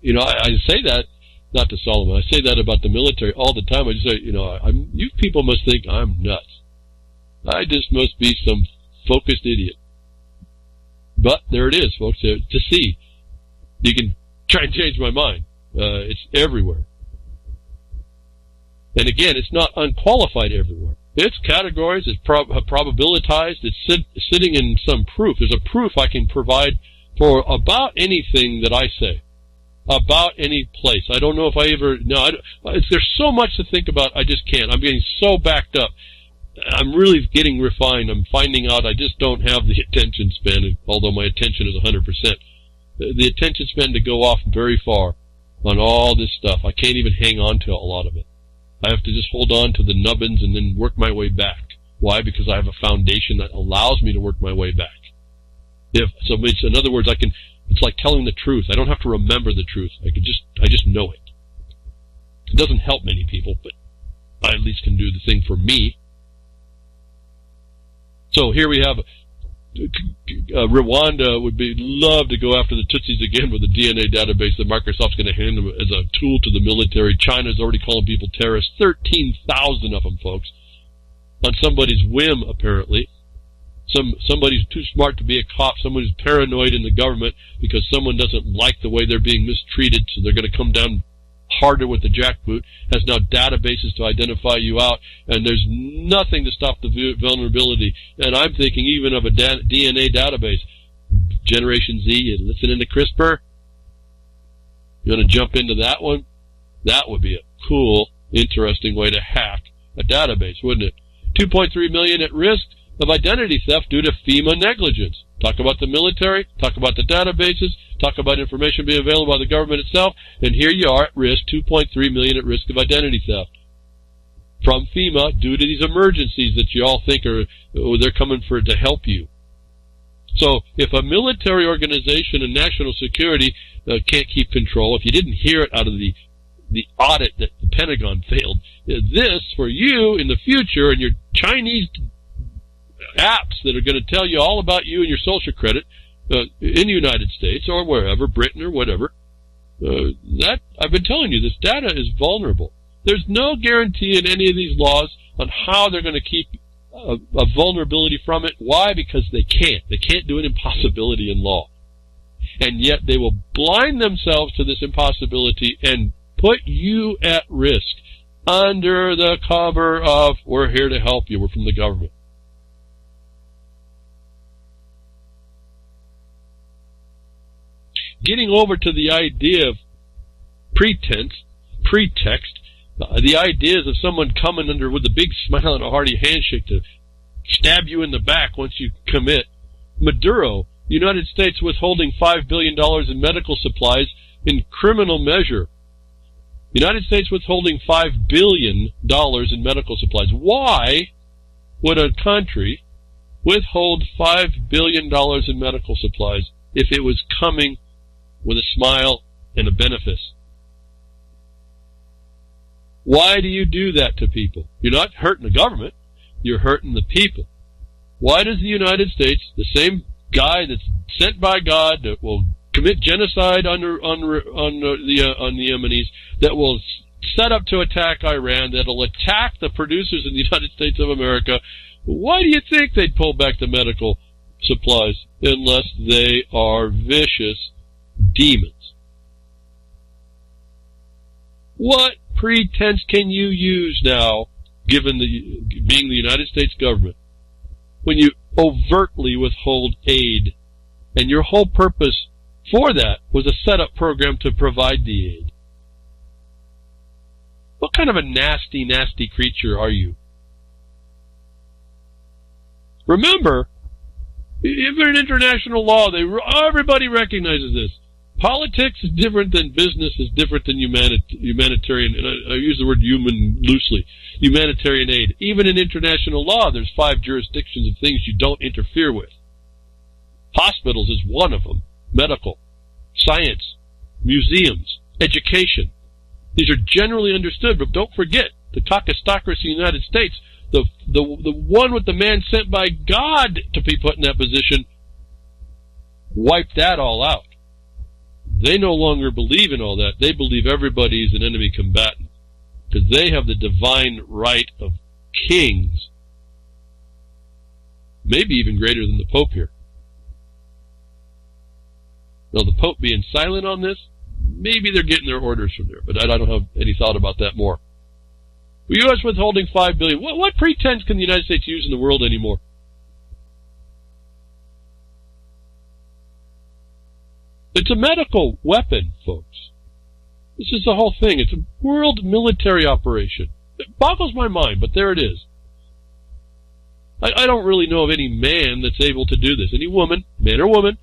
You know, I say that, not to Solomon, I say that about the military all the time. I just say, you people must think I'm nuts. I just must be some focused idiot. But there it is, folks, to see. You can try and change my mind. It's everywhere. And again, it's not unqualified everywhere. It's categories, it's probabilitized, it's sitting in some proof. There's a proof I can provide for about anything that I say. about any place. I don't know if I ever, no, there's so much to think about, I just can't. I'm getting so backed up. I'm really getting refined. I'm finding out I just don't have the attention span, although my attention is 100%. The attention span to go off very far on all this stuff. I can't even hang on to a lot of it. I have to just hold on to the nubbins and then work my way back. Why? Because I have a foundation that allows me to work my way back. In other words, it's like telling the truth. I don't have to remember the truth. I just know it. It doesn't help many people, but I at least can do the thing for me. So here we have Rwanda would love to go after the Tutsis again with a DNA database that Microsoft's going to hand them as a tool to the military. China's already calling people terrorists. 13,000 of them, folks, on somebody's whim, apparently. Somebody's too smart to be a cop. Someone who's paranoid in the government because someone doesn't like the way they're being mistreated, so they're going to come down harder with the jackboot, has now databases to identify you out, and there's nothing to stop the vulnerability. And I'm thinking even of a DNA database. Generation Z, you listening to CRISPR? You want to jump into that one? That would be a cool, interesting way to hack a database, wouldn't it? 2.3 million at risk of identity theft due to FEMA negligence. Talk about the military, talk about the databases, talk about information being available by the government itself, and here you are at risk, 2.3 million at risk of identity theft from FEMA due to these emergencies that you all think they're coming to help you. So if a military organization and national security can't keep control, if you didn't hear it out of the audit that the Pentagon failed, this for you in the future and your Chinese apps that are going to tell you all about you and your social credit in the United States or wherever, Britain or whatever, that I've been telling you, this data is vulnerable. There's no guarantee in any of these laws on how they're going to keep a vulnerability from it. Why? Because they can't. They can't do an impossibility in law. And yet they will blind themselves to this impossibility and put you at risk under the cover of, we're here to help you, we're from the government. Getting over to the idea of pretext, the ideas of someone coming under with a big smile and a hearty handshake to stab you in the back once you commit. Maduro, United States withholding $5 billion in medical supplies in criminal measure. United States withholding $5 billion in medical supplies. Why would a country withhold $5 billion in medical supplies if it was coming with a smile and a benefice? Why do you do that to people? You're not hurting the government. You're hurting the people. Why does the United States, the same guy that's sent by God that will commit genocide on the Yemenis, that will set up to attack Iran, that will attack the producers in the United States of America, why do you think they'd pull back the medical supplies unless they are vicious demons? What pretense can you use now, given being the United States government, when you overtly withhold aid, and your whole purpose for that was a setup program to provide the aid? What kind of a nasty, nasty creature are you? Remember, if you're in international law, everybody recognizes this. Politics is different than business, is different than humanitarian, and I use the word human loosely, humanitarian aid. Even in international law, there's 5 jurisdictions of things you don't interfere with. Hospitals is one of them. Medical, science, museums, education. These are generally understood, but don't forget, the Kakistocracy in the United States, the one with the man sent by God to be put in that position, wiped that all out. They no longer believe in all that. They believe everybody is an enemy combatant because they have the divine right of kings, maybe even greater than the Pope here. Now, the Pope being silent on this, maybe they're getting their orders from there, but I don't have any thought about that more. The U.S. withholding $5 billion. What pretense can the United States use in the world anymore? It's a medical weapon, folks. This is the whole thing. It's a world military operation. It boggles my mind, but there it is. I don't really know of any man that's able to do this. Any woman, man or woman,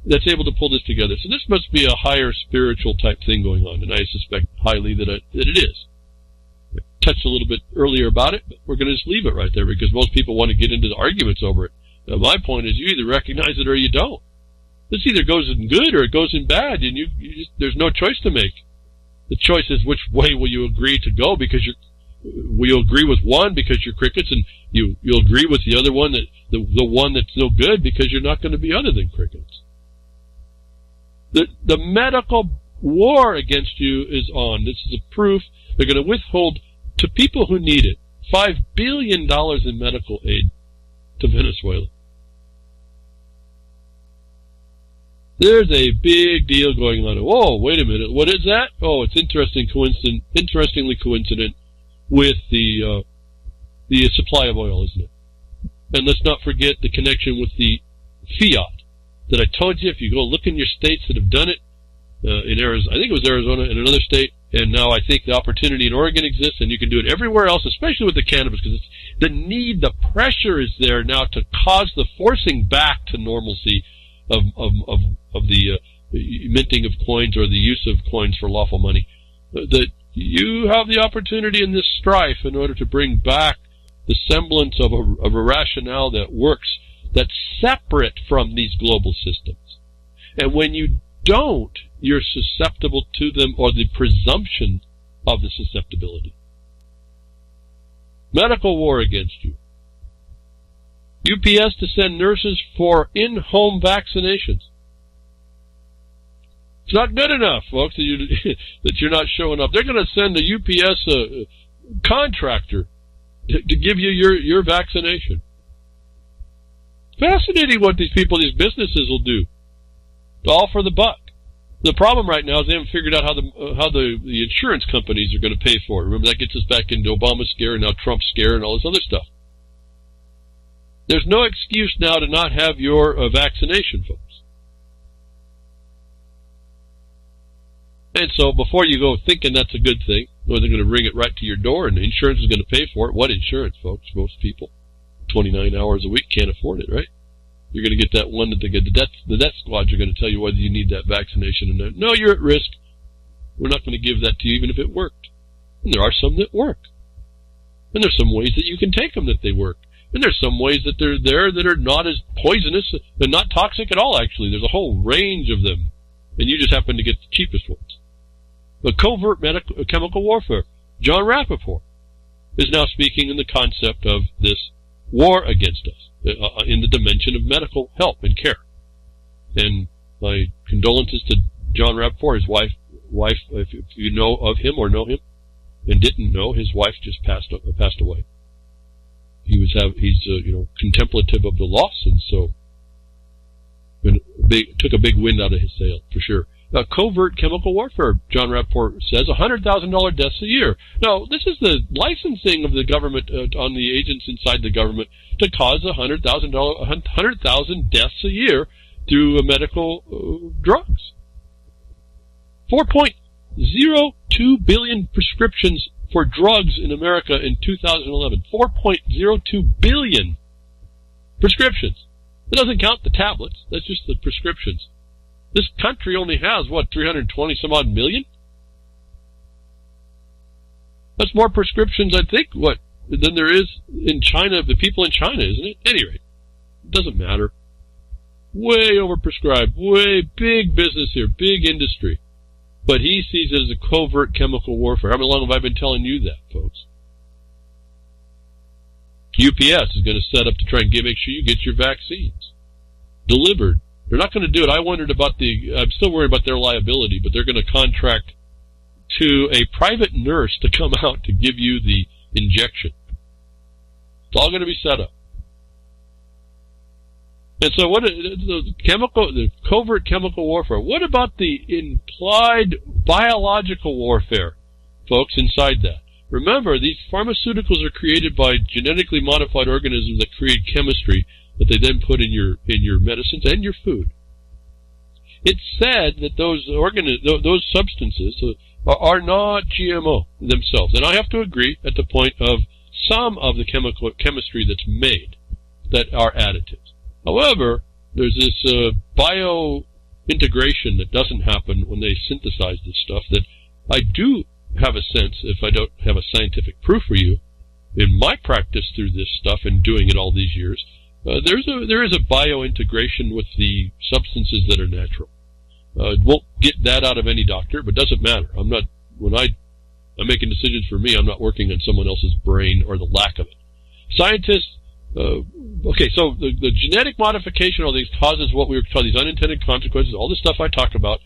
that's able to pull this together. So this must be a higher spiritual type thing going on, and I suspect highly that it is. I touched a little bit earlier about it, but we're going to just leave it right there because most people want to get into the arguments over it. Now, my point is you either recognize it or you don't. This either goes in good or it goes in bad, and there's no choice to make. The choice is which way will you agree to go because will you agree with one because you're crickets, and you'll agree with the other one, that the one that's no good because you're not going to be other than crickets. The medical war against you is on. This is a proof. They're going to withhold to people who need it $5 billion in medical aid to Venezuela. There's a big deal going on. Whoa, wait a minute. What is that? Oh, it's interestingly coincident with the supply of oil, isn't it? And let's not forget the connection with the fiat that I told you. If you go look in your states that have done it, in Arizona, I think it was Arizona and another state, and now I think the opportunity in Oregon exists, and you can do it everywhere else, especially with the cannabis, because the need, the pressure is there now to cause the forcing back to normalcy of the minting of coins or the use of coins for lawful money. That you have the opportunity in this strife in order to bring back the semblance of a rationale that works, that's separate from these global systems. And when you don't, you're susceptible to them, or the presumption of the susceptibility. Medical war against you. UPS to send nurses for in-home vaccinations. It's not good enough, folks, that you're not showing up. They're going to send a UPS contractor to give you your vaccination. Fascinating what these businesses will do. All for the buck. The problem right now is they haven't figured out how the insurance companies are going to pay for it. Remember, that gets us back into Obama's scare and now Trump's scare and all this other stuff. There's no excuse now to not have your vaccination, folks. And so before you go thinking that's a good thing, or they're going to bring it right to your door and the insurance is going to pay for it. What insurance, folks? Most people, 29 hours a week, can't afford it, right? You're going to get that one that the death squads are going to tell you whether you need that vaccination or not. No, you're at risk. We're not going to give that to you even if it worked. And there are some that work. And there's some ways that you can take them that they work. And there's some ways that they're there that are not as poisonous and not toxic at all, actually. There's a whole range of them. And you just happen to get the cheapest ones. But covert chemical warfare. John Rappaport is now speaking in the concept of this war against us in the dimension of medical help and care. And my condolences to John Rappaport, his wife. If you know of him or know him and didn't know, his wife just passed away. He's contemplative of the loss, and so took a big wind out of his sail for sure. Covert chemical warfare, John Rappaport says, $100,000 deaths a year. Now, this is the licensing of the government on the agents inside the government to cause 100,000 deaths a year through medical drugs. 4.02 billion prescriptions for drugs in America in 2011. 4.02 billion prescriptions. It doesn't count the tablets. That's just the prescriptions. This country only has, 320 some odd million? That's more prescriptions, I think, than there is in China, the people in China, isn't it? At any rate, it doesn't matter. Way overprescribed, way big business here, big industry. But he sees it as a covert chemical warfare. How long have I been telling you that, folks? UPS is going to set up to try and make sure you get your vaccines delivered. They're not going to do it. I'm still worried about their liability, but they're going to contract to a private nurse to come out to give you the injection. It's all going to be set up. And so the covert chemical warfare, what about the implied biological warfare, folks, inside that? Remember, these pharmaceuticals are created by genetically modified organisms that create chemistry that they then put in your medicines and your food. It's said that those substances, are not GMO themselves. And I have to agree at the point of some of the chemistry that's made that are additives. However, there's this bio-integration that doesn't happen when they synthesize this stuff that I do have a sense, if I don't have a scientific proof for you, in my practice through this stuff and doing it all these years, there is a bio-integration with the substances that are natural. Won't get that out of any doctor, but doesn't matter. I'm making decisions for me, I'm not working on someone else's brain or the lack of it. Scientists, okay, so the genetic modification, all these causes what we would call these unintended consequences, all the stuff I talked about,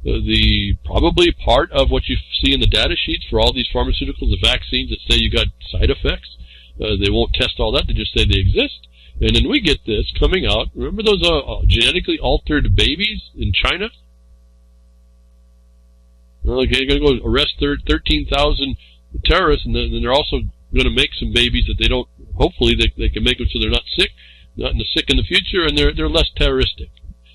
the probably part of what you see in the data sheets for all these pharmaceuticals, the vaccines that say you got side effects. They won't test all that, they just say they exist. And then we get this coming out. Remember those genetically altered babies in China? Okay, you're going to go arrest 13,000 terrorists, and then they're also going to make some babies that they don't, hopefully they can make them so they're not sick in the future, and they're less terroristic.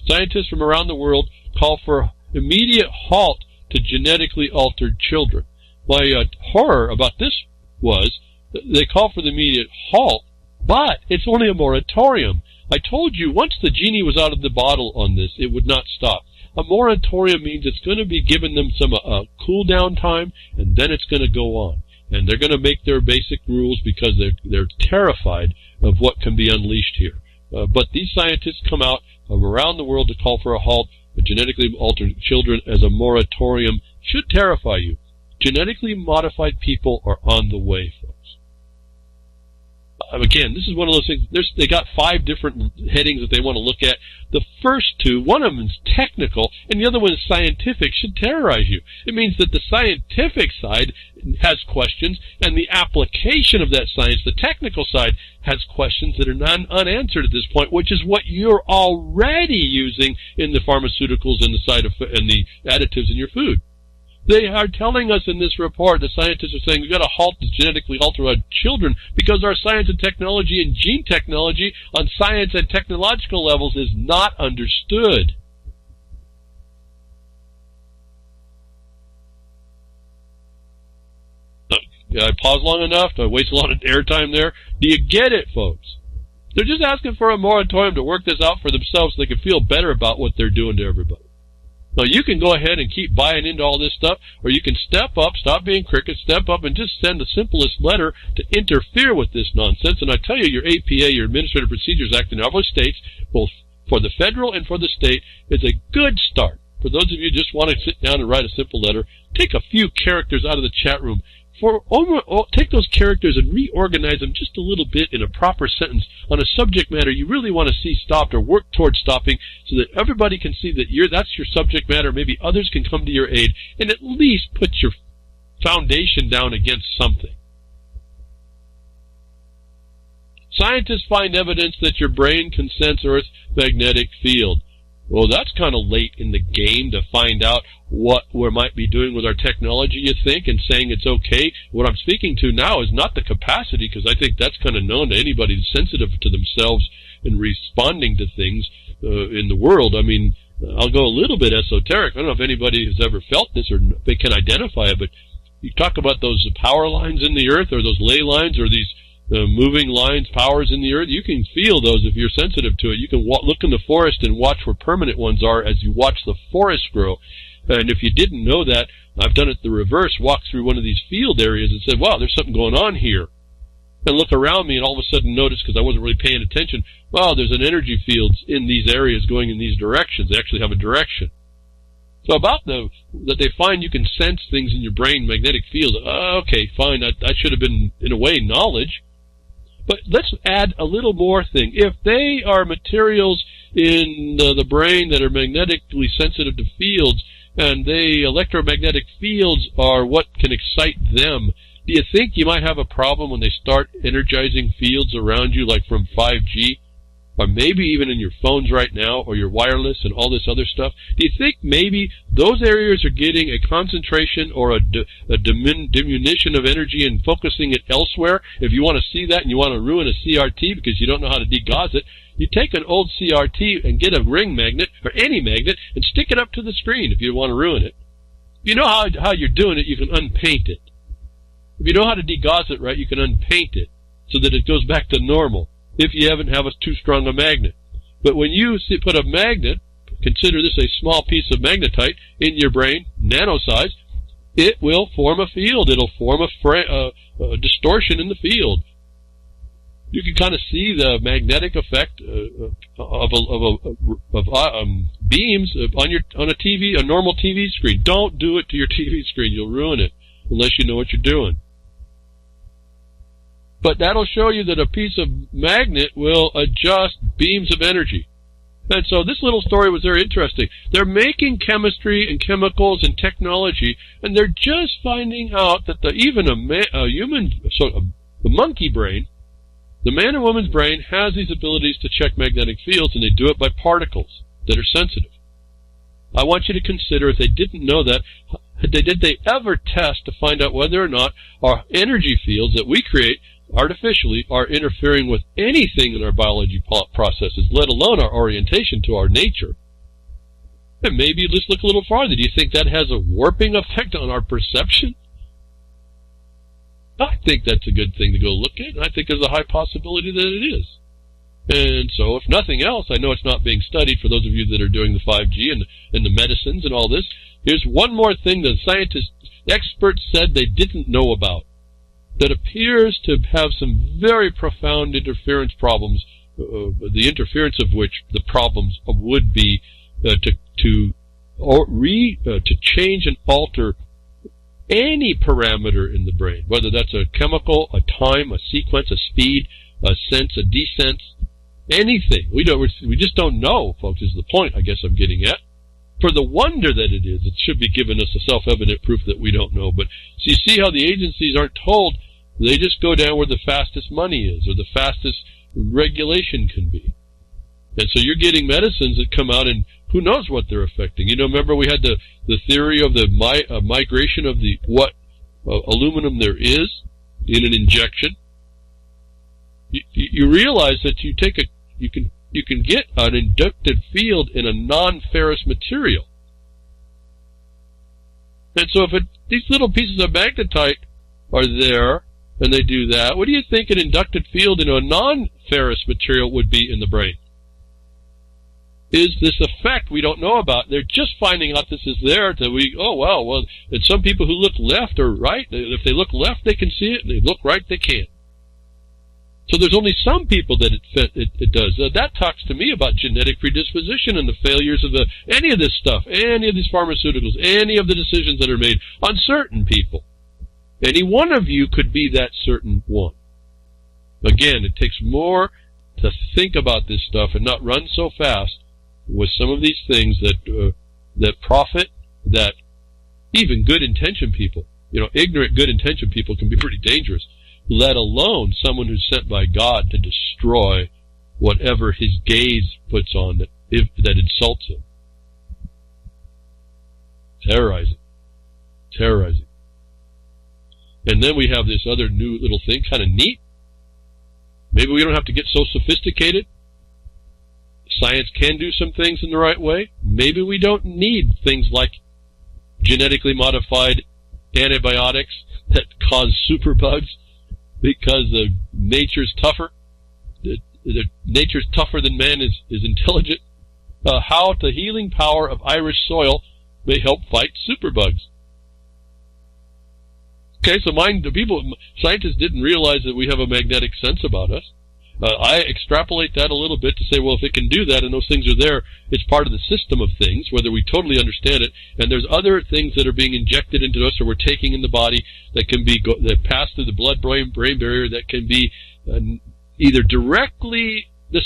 Scientists from around the world call for immediate halt to genetically altered children. My horror about this was they call for the immediate halt, but it's only a moratorium. I told you once the genie was out of the bottle on this, it would not stop. A moratorium means it's going to be giving them some cool down time, and then it's going to go on. And they're going to make their basic rules because they're terrified of what can be unleashed here. But these scientists come out from around the world to call for a halt. The genetically altered children as a moratorium should terrify you. Genetically modified people are on the way, folks. Again, this is one of those things. They got 5 different headings that they want to look at. The first 2, one of them is technical, and the other one is scientific, should terrorize you. It means that the scientific side has questions, and the application of that science, the technical side, has questions that are unanswered at this point, which is what you're already using in the pharmaceuticals and the additives in your food. They are telling us in this report, the scientists are saying we've got to halt the genetically altered children because our science and technology and gene technology on science and technological levels is not understood. Did I pause long enough? Did I waste a lot of airtime there? Do you get it, folks? They're just asking for a moratorium to work this out for themselves so they can feel better about what they're doing to everybody. Now, you can go ahead and keep buying into all this stuff, or you can step up, stop being crickets, step up and just send the simplest letter to interfere with this nonsense. And I tell you, your APA, your Administrative Procedures Act in all states, both for the federal and for the state, is a good start. For those of you who just want to sit down and write a simple letter, take a few characters out of the chat room. Take those characters and reorganize them just a little bit in a proper sentence on a subject matter you really want to see stopped or work towards stopping so that everybody can see that that's your subject matter. Maybe others can come to your aid and at least put your foundation down against something. Scientists find evidence that your brain can sense Earth's magnetic field. Well, that's kind of late in the game to find out what we might be doing with our technology, you think, and saying it's okay. What I'm speaking to now is not the capacity, because I think that's kind of known to anybody who's sensitive to themselves and responding to things in the world. I mean, I'll go a little bit esoteric. I don't know if anybody has ever felt this or they can identify it, but you talk about those power lines in the earth or those ley lines or these moving lines, powers in the earth. You can feel those if you're sensitive to it. You can look in the forest and watch where permanent ones are as you watch the forest grow. And if you didn't know that, I've done it the reverse, walked through one of these field areas and said, wow, there's something going on here. And look around me and all of a sudden notice, because I wasn't really paying attention, wow, there's an energy field in these areas going in these directions. They actually have a direction. So about that they find you can sense things in your brain, magnetic field. Okay, fine, that should have been, in a way, knowledge. But let's add a little more thing. If they are materials in the brain that are magnetically sensitive to fields, and electromagnetic fields are what can excite them, do you think you might have a problem when they start energizing fields around you, like from 5G? Or maybe even in your phones right now, or your wireless and all this other stuff? Do you think maybe those areas are getting a concentration or a diminution of energy and focusing it elsewhere? If you want to see that and you want to ruin a CRT because you don't know how to degauss it, you take an old CRT and get a ring magnet, or any magnet, and stick it up to the screen if you want to ruin it. you know how you're doing it, you can unpaint it. If you know how to degauss it right, you can unpaint it so that it goes back to normal if you haven't have too strong a magnet. But when you put a magnet, consider this a small piece of magnetite in your brain, nano size, it will form a field. It'll form a distortion in the field. You can kind of see the magnetic effect of beams on a normal TV screen. Don't do it to your TV screen. You'll ruin it unless you know what you're doing. But that'll show you that a piece of magnet will adjust beams of energy. And so this little story was very interesting. They're making chemistry and chemicals and technology, and they're just finding out that the monkey brain, the man and woman's brain, has these abilities to check magnetic fields, and they do it by particles that are sensitive. I want you to consider, if they didn't know that, did they ever test to find out whether or not our energy fields that we create artificially are interfering with anything in our biology processes, let alone our orientation to our nature? And maybe let's look a little farther. Do you think that has a warping effect on our perception? I think that's a good thing to go look at, and I think there's a high possibility that it is. And so, if nothing else, I know it's not being studied for those of you that are doing the 5G and the medicines and all this. Here's one more thing that scientists, experts said they didn't know about, that appears to have some very profound interference problems, the interference of which the problems would be to change and alter any parameter in the brain, whether that's a chemical, a time, a sequence, a speed, a sense, a desense, anything. We just don't know, folks, is the point I guess I'm getting at. For the wonder that it is, it should be giving us a self-evident proof that we don't know. But so you see how the agencies aren't told. They just go down where the fastest money is or the fastest regulation can be. And so you're getting medicines that come out and who knows what they're affecting. You know, remember we had the theory of the migration of what aluminum there is in an injection. You realize that you can get an inductive field in a non-ferrous material. And so if these little pieces of magnetite are there, and they do that, what do you think an inductive field in a non-ferrous material would be in the brain? Is this effect we don't know about? They're just finding out this is there well, and some people who look left or right, if they look left they can see it, and they look right they can't. So there's only some people that it does. That talks to me about genetic predisposition and the failures of any of this stuff, any of these pharmaceuticals, any of the decisions that are made on certain people. Any one of you could be that certain one. Again, it takes more to think about this stuff and not run so fast with some of these things that profit, that even good-intentioned people, ignorant good-intentioned people can be pretty dangerous, let alone someone who's sent by God to destroy whatever his gaze puts on that insults him. Terrorizing. And then we have this other new little thing, kind of neat. Maybe we don't have to get so sophisticated. Science can do some things in the right way. Maybe we don't need things like genetically modified antibiotics that cause superbugs because nature's tougher. Nature's tougher than man is intelligent. How the healing power of Irish soil may help fight superbugs. Okay, so scientists didn't realize that we have a magnetic sense about us. I extrapolate that a little bit to say, well, if it can do that and those things are there, it's part of the system of things, whether we totally understand it. And there's other things that are being injected into us or we're taking in the body that can be that pass through the blood-brain barrier that can be either directly the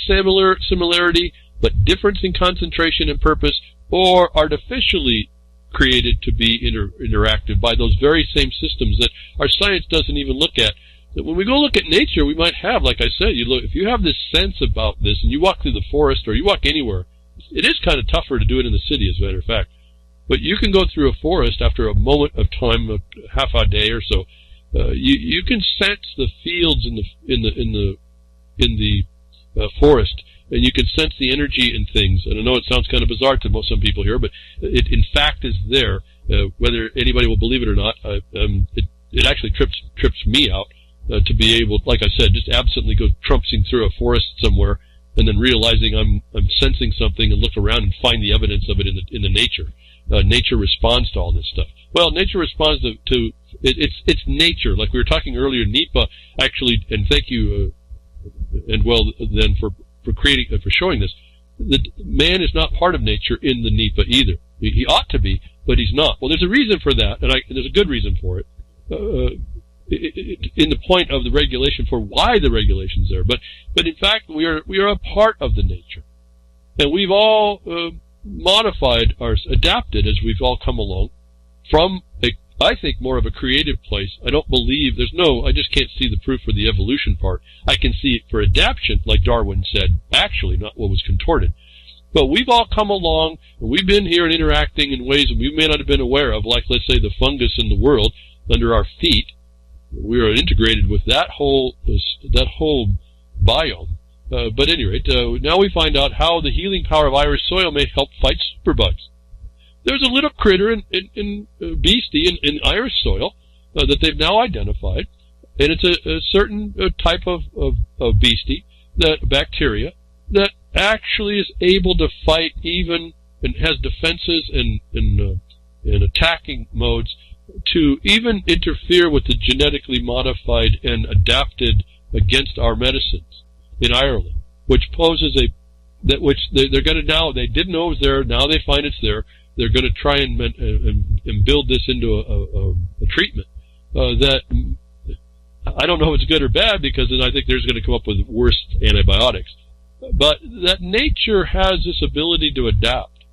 similarity but difference in concentration and purpose, or artificially created to be interactive by those very same systems that our science doesn't even look at. That when we go look at nature, we might have, like I said, if you have this sense about this and you walk through the forest or you walk anywhere, it is kind of tougher to do it in the city, as a matter of fact. But you can go through a forest after a moment of time, half a day or so. You can sense the fields in the forest, and you can sense the energy in things. And I know it sounds kind of bizarre to some people here, but it in fact is there. Whether anybody will believe it or not, it actually trips me out to be able, like I said, just absently go trumpsing through a forest somewhere and then realizing I'm sensing something and look around and find the evidence of it in the nature. Nature responds to all this stuff. Well, nature responds to it's nature. Like we were talking earlier, NEPA actually, and thank you, and well then for showing this. That man is not part of nature in the NEPA either. He ought to be, but he's not. Well, there's a reason for that, and there's a good reason for it. In the point of the regulation for why the regulation's there. But in fact, we are a part of the nature. And we've all modified or adapted as we've all come along from I think more of a creative place. I don't believe I just can't see the proof for the evolution part. I can see it for adaptation, like Darwin said, actually, not what was contorted. But we've all come along, and we've been here and interacting in ways that we may not have been aware of, like, let's say, the fungus in the world under our feet. We are integrated with that whole biome. But at any rate, now we find out how the healing power of Irish soil may help fight superbugs. There's a little critter in beastie in Irish soil that they've now identified, and it's a certain type of beastie, that bacteria, that actually is able to fight even and has defenses and attacking modes to even interfere with the genetically modified and adapted against our medicines in Ireland, which poses which they're going to now, they didn't know it was there, now they find it's there. They're going to try and build this into a treatment that I don't know if it's good or bad, because then I think there's going to come up with worse antibiotics. But that nature has this ability to adapt.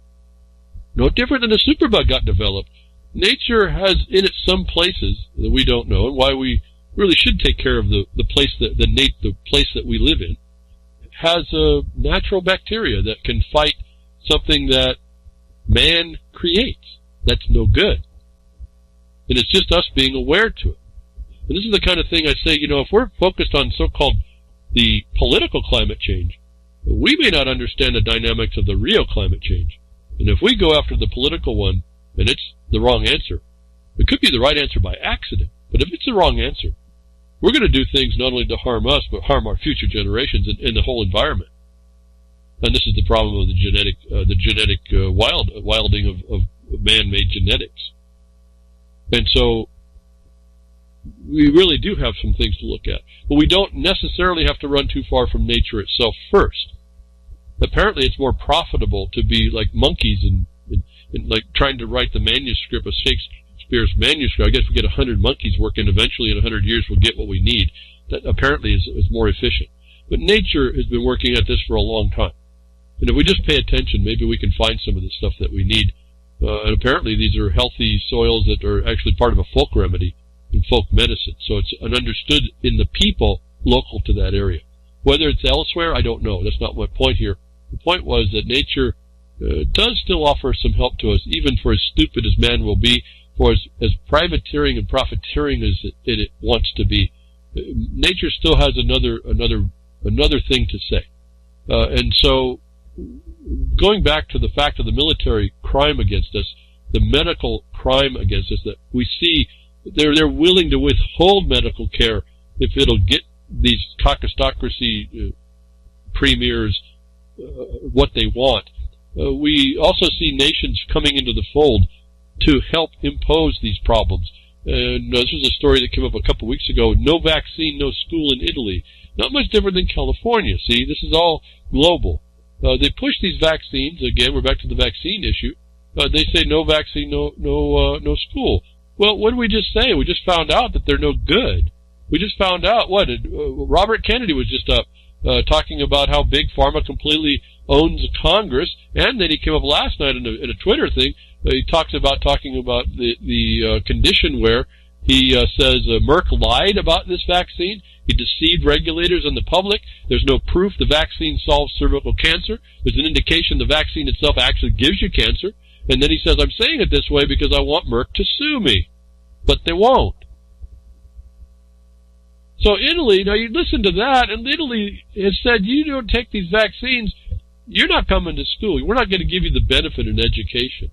No different than the superbug got developed. Nature has in it some places that we don't know, and why we really should take care of the place that we live in. It has a natural bacteria that can fight something that man creates. That's no good. And it's just us being aware to it. And this is the kind of thing I say, if we're focused on so-called the political climate change, we may not understand the dynamics of the real climate change. And if we go after the political one, and it's the wrong answer, it could be the right answer by accident. But if it's the wrong answer, we're going to do things not only to harm us, but harm our future generations and the whole environment. And this is the problem of the genetic wilding of man-made genetics. And so we really do have some things to look at. But we don't necessarily have to run too far from nature itself first. Apparently it's more profitable to be like monkeys and like trying to write the manuscript of Shakespeare's manuscript. I guess if we get 100 monkeys working, eventually in 100 years we'll get what we need. That apparently is more efficient. But nature has been working at this for a long time. And if we just pay attention, maybe we can find some of the stuff that we need. And apparently these are healthy soils that are actually part of a folk remedy in folk medicine. So it's understood in the people local to that area. Whether it's elsewhere, I don't know. That's not my point here. The point was that nature does still offer some help to us, even for as stupid as man will be, for as privateering and profiteering as it wants to be. Nature still has another thing to say. And so, going back to the fact of the military crime against us, the medical crime against us, that we see they're willing to withhold medical care if it'll get these Kakistocracy premiers what they want. We also see nations coming into the fold to help impose these problems. And this was a story that came up a couple weeks ago. No vaccine, no school in Italy. Not much different than California. See, this is all global. They push these vaccines. Again, we're back to the vaccine issue. They say no vaccine, no school. Well, what did we just say? We just found out that they're no good. We just found out Robert Kennedy was just up talking about how big pharma completely owns Congress, and then he came up last night in a Twitter thing. He talking about the condition where he says Merck lied about this vaccine. He deceived regulators and the public. There's no proof the vaccine solves cervical cancer. There's an indication the vaccine itself actually gives you cancer. And then he says, I'm saying it this way because I want Merck to sue me. But they won't. So Italy, now you listen to that, and Italy has said, you don't take these vaccines, you're not coming to school. We're not going to give you the benefit in education.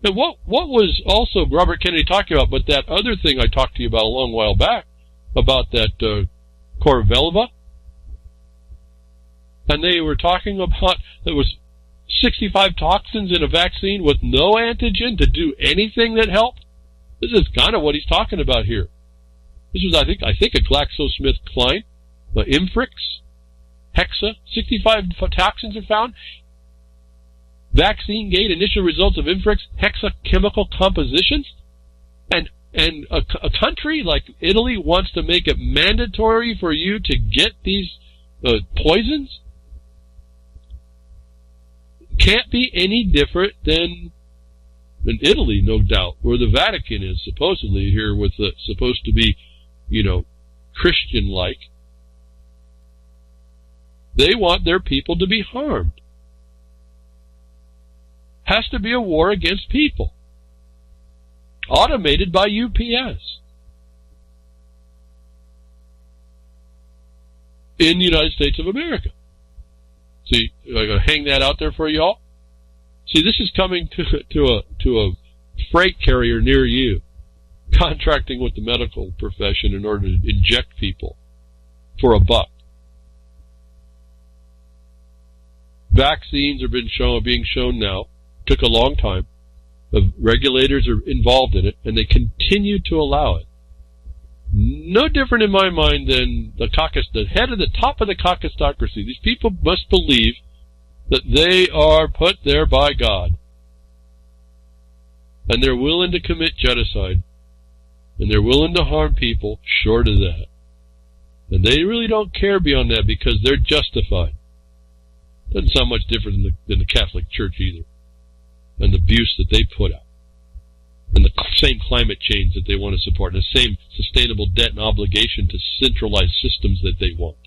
And what was also Robert Kennedy talking about, but that other thing I talked to you about a long while back, about that Corvelva, and they were talking about there was 65 toxins in a vaccine with no antigen to do anything that helped. This is kind of what he's talking about here. This was, I think a GlaxoSmithKline, Imfrix, Hexa, 65 toxins are found. Vaccinegate, initial results of Imfrix, Hexa chemical compositions, and a country like Italy wants to make it mandatory for you to get these poisons. Can't be any different than in Italy, no doubt, where the Vatican is supposedly here with supposed to be, Christian-like. They want their people to be harmed. Has to be a war against people. Automated by UPS. In the United States of America. See, I'm going to hang that out there for y'all. See, this is coming to a freight carrier near you, contracting with the medical profession in order to inject people for $1. Vaccines are being shown now. Took a long time. The regulators are involved in it, and they continue to allow it. No different in my mind than the head of the top of the Kakistocracy. These people must believe that they are put there by God. And they're willing to commit genocide. And they're willing to harm people short of that. And they really don't care beyond that because they're justified. Doesn't sound much different than the Catholic Church either. And the abuse that they put out. And the same climate change that they want to support. And the same sustainable debt and obligation to centralized systems that they want.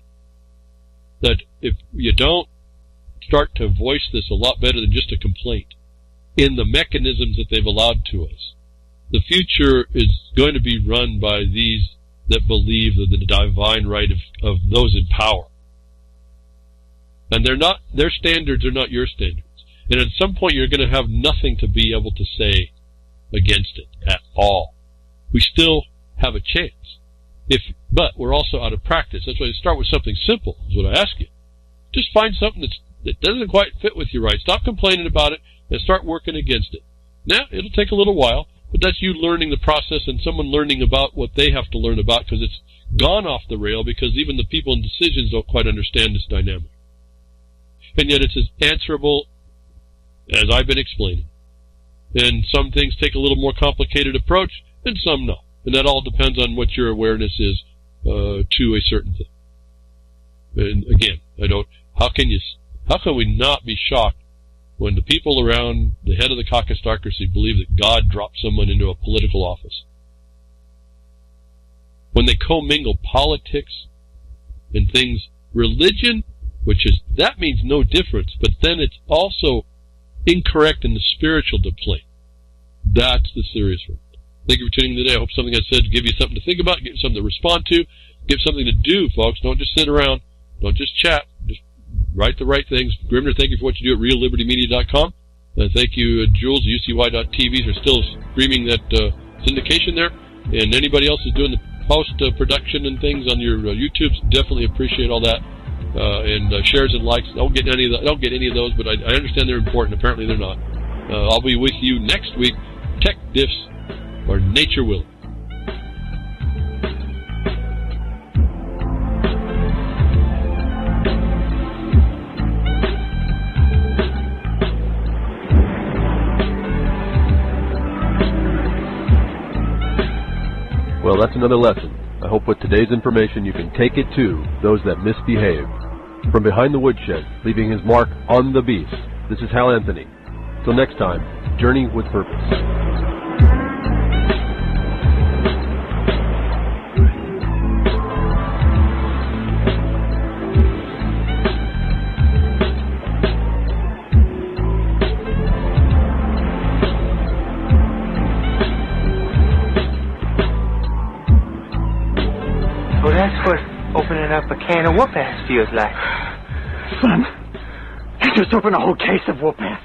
That if you don't start to voice this a lot better than just a complaint in the mechanisms that they've allowed to us, the future is going to be run by these that believe that the divine right of those in power. And their standards are not your standards. And at some point you're going to have nothing to be able to say against it at all. We still have a chance. But we're also out of practice. That's why you start with something simple, is what I ask you. Just find something that doesn't quite fit with you right. Stop complaining about it and start working against it. Now, it'll take a little while, but that's you learning the process and someone learning about what they have to learn about because it's gone off the rail because even the people in decisions don't quite understand this dynamic. And yet it's as answerable as I've been explaining. And some things take a little more complicated approach, and some not. And that all depends on what your awareness is to a certain thing. And again, how can we not be shocked when the people around the head of the Kakistocracy believe that God dropped someone into a political office? When they commingle politics and things, religion, that means no difference, but then it's also incorrect in the spiritual plane. That's the serious one. Thank you for tuning in today. I hope something I said give you something to think about, give you something to respond to, give something to do, folks. Don't just sit around. Don't just chat. Just write the right things. Grimner, thank you for what you do at reallibertymedia.com. Thank you, Jules, UCY.TVs are still streaming that syndication there. And anybody else who's doing the post-production and things on your YouTubes, definitely appreciate all that. And shares and likes. I don't get any of those, but I understand they're important. Apparently they're not. I'll be with you next week. Tech diffs or nature will. Well, that's another lesson. I hope with today's information you can take it to those that misbehave. From behind the woodshed, leaving his mark on the beast, this is Hal Anthony. Till next time, journey with purpose. Well, that's what opening up a can of whoop-ass feels like. Son, you just opened a whole case of whoop-ass.